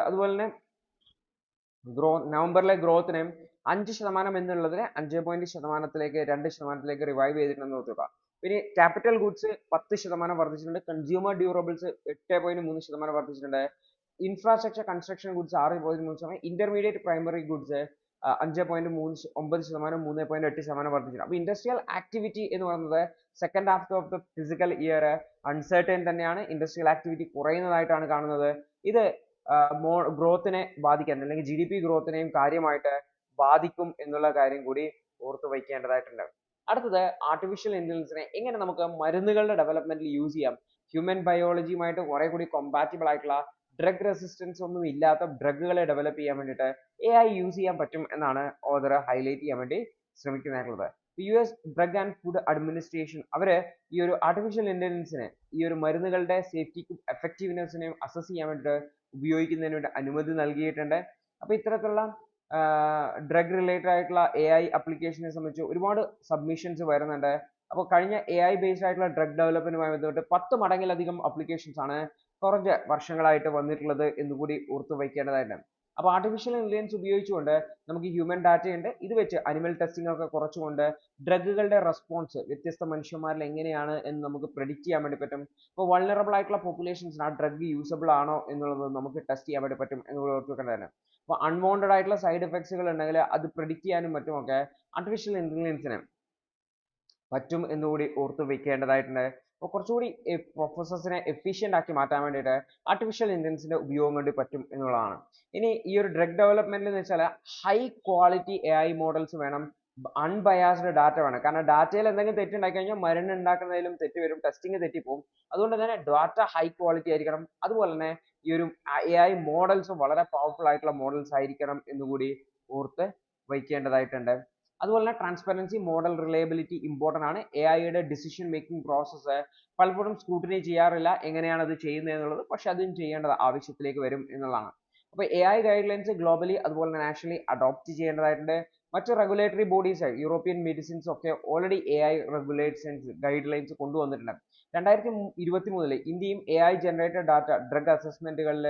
Speaker 1: അതുപോലെ തന്നെ നവംബറിലെ ഗ്രോത്തിനെ 5% എന്നുള്ളതിനെ 5% 2% റിവൈവ് ചെയ്തിട്ടുണ്ടെന്ന് ഓർക്കുക. പിന്നെ ക്യാപിറ്റൽ ഗുഡ്സ് 10% വർദ്ധിച്ചിട്ടുണ്ട്. കൺസ്യൂമർ ഡ്യൂറബിൾസ് 8.3% വർദ്ധിച്ചിട്ടുണ്ട്. Infrastructure construction goods 6.3%, intermediate primary goods 5.3%, 3.8% വർദ്ധിച്ചിട്ടുണ്ട്. അപ്പോൾ ഇൻഡസ്ട്രിയൽ ആക്ടിവിറ്റി എന്ന് പറയുന്നത് second half of the physical year uncertain തന്നെയാണ്. ഇൻഡസ്ട്രിയൽ ആക്ടിവിറ്റി കുറയുന്നതായിട്ടാണ് കാണുന്നത്. ഇത് ഗ്രോത്തിനെ ബാധിക്കാൻ അല്ലെങ്കിൽ GDP ഗ്രോത്തിനെയും കാര്യമായിട്ട് ബാധിക്കും എന്നുള്ള കാര്യം കൂടി ഓർത്തു വയ്ക്കേണ്ടതായിട്ടുണ്ട്. അടുത്തത് ആർട്ടിഫിഷ്യൽ ഇന്റലിജൻസിനെ എങ്ങനെ നമുക്ക് മരുന്നുകളുടെ ഡെവലപ്മെന്റിൽ യൂസ് ചെയ്യാം. ഹ്യൂമൻ ബയോളജിയുമായിട്ട് കുറെ കൂടി കോമ്പാറ്റിബിൾ ആയിട്ടുള്ള ഡ്രഗ് റെസിസ്റ്റൻസ് ഒന്നും ഇല്ലാത്ത ഡ്രഗുകളെ ഡെവലപ്പ് ചെയ്യാൻ വേണ്ടിയിട്ട് AI യൂസ് ചെയ്യാൻ പറ്റും എന്നാണ് ഓതർ ഹൈലൈറ്റ് ചെയ്യാൻ വേണ്ടി ശ്രമിക്കുന്നതായിട്ടുള്ളത്. US drug and food administration അവര് ഈ ഒരു ആർട്ടിഫിഷ്യൽ ഇന്റലിജൻസിനെ ഈ ഒരു മരുന്നുകളുടെ സേഫ്റ്റിക്കും എഫക്റ്റീവ്നെസ്സിനെയും അസസ് ചെയ്യാൻ വേണ്ടിയിട്ട് ഉപയോഗിക്കുന്നതിന് വേണ്ടി അനുമതി നൽകിയിട്ടുണ്ട്. അപ്പോൾ ഇത്തരത്തിലുള്ള ഡ്രഗ് റിലേറ്റഡ് ആയിട്ടുള്ള AI അപ്ലിക്കേഷനെ സംബന്ധിച്ച് ഒരുപാട് സബ്മിഷൻസ് വരുന്നുണ്ട്. അപ്പോൾ കഴിഞ്ഞ AI ബേസ്ഡ് ആയിട്ടുള്ള ഡ്രഗ് ഡെവലപ്മെന്റുമായി ബന്ധപ്പെട്ട് 10 മടങ്ങിലധികം അപ്ലിക്കേഷൻസ് ആണ് കുറഞ്ഞ വർഷങ്ങളായിട്ട് വന്നിട്ടുള്ളത് എന്നുകൂടി ഓർത്തു വയ്ക്കേണ്ടതായിട്ടുണ്ട്. അപ്പോൾ ആർട്ടിഫിഷ്യൽ ഇന്റലിജൻസ് ഉപയോഗിച്ചുകൊണ്ട് നമുക്ക് ഹ്യൂമൻ ഡാറ്റ ഉണ്ട്. ഇത് വെച്ച് അനിമൽ ടെസ്റ്റിംഗ് ഒക്കെ കുറച്ചുകൊണ്ട് ഡ്രഗുകളുടെ റെസ്പോൺസ് വ്യത്യസ്ത മനുഷ്യന്മാരിൽ എങ്ങനെയാണ് എന്ന് നമുക്ക് പ്രെഡിക്റ്റ് ചെയ്യാൻ വേണ്ടി പറ്റും. ഇപ്പോൾ വൾണറബിൾ ആയിട്ടുള്ള പോപ്പുലേഷൻസിന് ആ ഡ്രഗ് യൂസബിൾ ആണോ എന്നുള്ളത് നമുക്ക് ടെസ്റ്റ് ചെയ്യാൻ വേണ്ടി പറ്റും എന്ന് ഓർത്ത് വെക്കേണ്ടതാണ്. അപ്പോൾ അൺവാണ്ടഡ് ആയിട്ടുള്ള സൈഡ് എഫക്ട്സുകൾ ഉണ്ടെങ്കിൽ അത് പ്രെഡിക്റ്റ് ചെയ്യാനും മറ്റുമൊക്കെ ആർട്ടിഫിഷ്യൽ ഇന്റലിജൻസിന് പറ്റും എന്നുകൂടി ഓർത്ത് വെക്കേണ്ടതായിട്ടുണ്ട്. അപ്പോൾ കുറച്ചുകൂടി പ്രോസസ്സിനെ എഫിഷ്യന്റ് ആക്കി മാറ്റാൻ വേണ്ടിയിട്ട് ആർട്ടിഫിഷ്യൽ ഇന്റലിജൻസിന്റെ ഉപയോഗം കൊണ്ട് പറ്റും എന്നുള്ളതാണ്. ഇനി ഈ ഒരു ഡ്രഗ് ഡെവലപ്മെന്റിൽ എന്ന് വെച്ചാൽ ഹൈ ക്വാളിറ്റി AI മോഡൽസ് വേണം, അൺബയാസ്ഡ് ഡാറ്റ വേണം. കാരണം ഡാറ്റയിൽ എന്തെങ്കിലും തെറ്റുണ്ടായി കഴിഞ്ഞാൽ മരുന്ന് ഉണ്ടാക്കുന്നതിലും തെറ്റ് വരും, ടെസ്റ്റിംഗ് തെറ്റിപ്പോകും. അതുകൊണ്ട് തന്നെ ഡാറ്റ ഹൈ ക്വാളിറ്റി ആയിരിക്കണം. അതുപോലെ തന്നെ ഈ ഒരു AI മോഡൽസ് വളരെ പവർഫുൾ ആയിട്ടുള്ള മോഡൽസ് ആയിരിക്കണം എന്നുകൂടി ഓർത്ത് വയ്ക്കേണ്ടതായിട്ടുണ്ട്. അതുപോലെ തന്നെ ട്രാൻസ്പെറൻസി, മോഡൽ റിലയബിലിറ്റി ഇമ്പോർട്ടൻ്റ് ആണ്. AIയുടെ ഡിസിഷൻ മേക്കിംഗ് പ്രോസസ്സ് പലപ്പോഴും സ്ക്രൂട്ടിനി ചെയ്യാറില്ല എങ്ങനെയാണ് അത് ചെയ്യുന്നത് എന്നുള്ളത്. പക്ഷെ അതും ചെയ്യേണ്ടത് ആവശ്യത്തിലേക്ക് വരും എന്നുള്ളതാണ്. അപ്പോൾ AI ഗൈഡ് ലൈൻസ് ഗ്ലോബലി അതുപോലെ തന്നെ നാഷണലി അഡോപ്റ്റ് ചെയ്യേണ്ടതായിട്ടുണ്ട്. മറ്റ് റെഗുലേറ്ററി ബോഡീസ് യൂറോപ്യൻ മെഡിസിൻസ് ഒക്കെ already AI regulations guidelines കൊണ്ടുവന്നിട്ടുണ്ട്. 2023 ഇന്ത്യയും AI ജനറേറ്റഡ് ഡാറ്റ ഡ്രഗ് അസസ്മെന്റുകളിൽ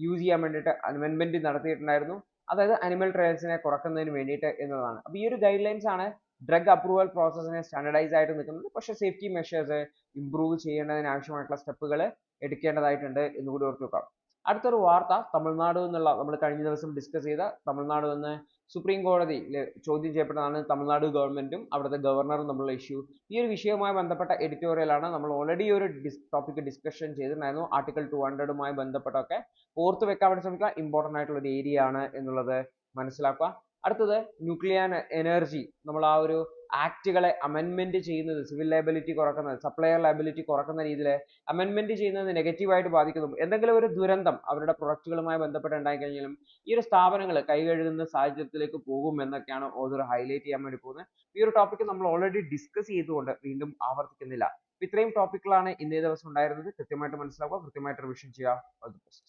Speaker 1: യൂസ് ചെയ്യാൻ വേണ്ടിയിട്ട് അമെൻമെന്റ് നടത്തിയിട്ടുണ്ടായിരുന്നു. അതായത് അനിമൽ ട്രയൽസിനെ കുറക്കുന്നതിന് വേണ്ടിയിട്ട് എന്നതാണ്. അപ്പോൾ ഈ ഒരു ഗൈഡ് ലൈൻസ് ആണ് ഡ്രഗ് അപ്രൂവൽ പ്രോസസ്സിനെ സ്റ്റാൻഡർഡൈസ് ആയിട്ട് നിൽക്കുന്നത്. പക്ഷേ സേഫ്റ്റി മെഷേഴ്സ് ഇംപ്രൂവ് ചെയ്യേണ്ടതിന് ആവശ്യമായിട്ടുള്ള സ്റ്റെപ്പുകൾ എടുക്കേണ്ടതായിട്ടുണ്ട് എന്നുകൂടി ഓർത്ത് വെക്കാം. അടുത്തൊരു വാർത്ത തമിഴ്നാട് എന്നുള്ള നമ്മൾ കഴിഞ്ഞ ദിവസം ഡിസ്കസ് ചെയ്ത തമിഴ്നാട് എന്ന് സുപ്രീം കോടതിയിൽ ചോദ്യം ചെയ്യപ്പെട്ടതാണ് തമിഴ്നാട് ഗവൺമെന്റും അവിടുത്തെ ഗവർണറും തമ്മിലുള്ള ഇഷ്യൂ. ഈ ഒരു വിഷയവുമായി ബന്ധപ്പെട്ട എഡിറ്റോറിയലാണ് നമ്മൾ ഓൾറെഡി ഒരു ടോപ്പിക് ഡിസ്കഷൻ ചെയ്തിട്ടുണ്ടായിരുന്നു. ആർട്ടിക്കിൾ 200 ബന്ധപ്പെട്ടൊക്കെ ഓർത്ത് വെക്കാൻ വേണ്ടി ശ്രമിക്കുക. ഇമ്പോർട്ടൻ്റ് ആയിട്ടുള്ള ഒരു ഏരിയ ആണ് എന്നുള്ളത് മനസ്സിലാക്കുക. അടുത്തത് ന്യൂക്ലിയർ എനർജി, നമ്മൾ ആ ഒരു ആക്ടുകളെ അമെൻമെന്റ് ചെയ്യുന്നത്, സിവിൽ ലയബിലിറ്റി കുറക്കുന്നത്, സപ്ലയർ ലയബിലിറ്റി കുറക്കുന്ന രീതിയിൽ അമെൻമെന്റ് ചെയ്യുന്നത് നെഗറ്റീവായിട്ട് ബാധിക്കുന്നു. എന്തെങ്കിലും ഒരു ദുരന്തം അവരുടെ പ്രൊഡക്റ്റുകളുമായി ബന്ധപ്പെട്ട് ഉണ്ടായി കഴിഞ്ഞാലും ഈ ഒരു സ്ഥാപനങ്ങൾ കൈകഴുകുന്ന സാഹചര്യത്തിലേക്ക് പോകും എന്നൊക്കെയാണ് ഓതർ ഹൈലൈറ്റ് ചെയ്യാൻ വേണ്ടി പോകുന്നത്. ഈ ഒരു ടോപ്പിക് നമ്മൾ ഓൾറെഡി ഡിസ്കസ് ചെയ്തുകൊണ്ട് വീണ്ടും ആവർത്തിക്കുന്നില്ല. ഇത്രയും ടോപ്പിക്കുകളാണ് ഇന്നേ ദിവസം ഉണ്ടായിരുന്നത്. കൃത്യമായിട്ട് മനസ്സിലാക്കുക, കൃത്യമായിട്ട് റിവിഷൻ ചെയ്യുക. All the best.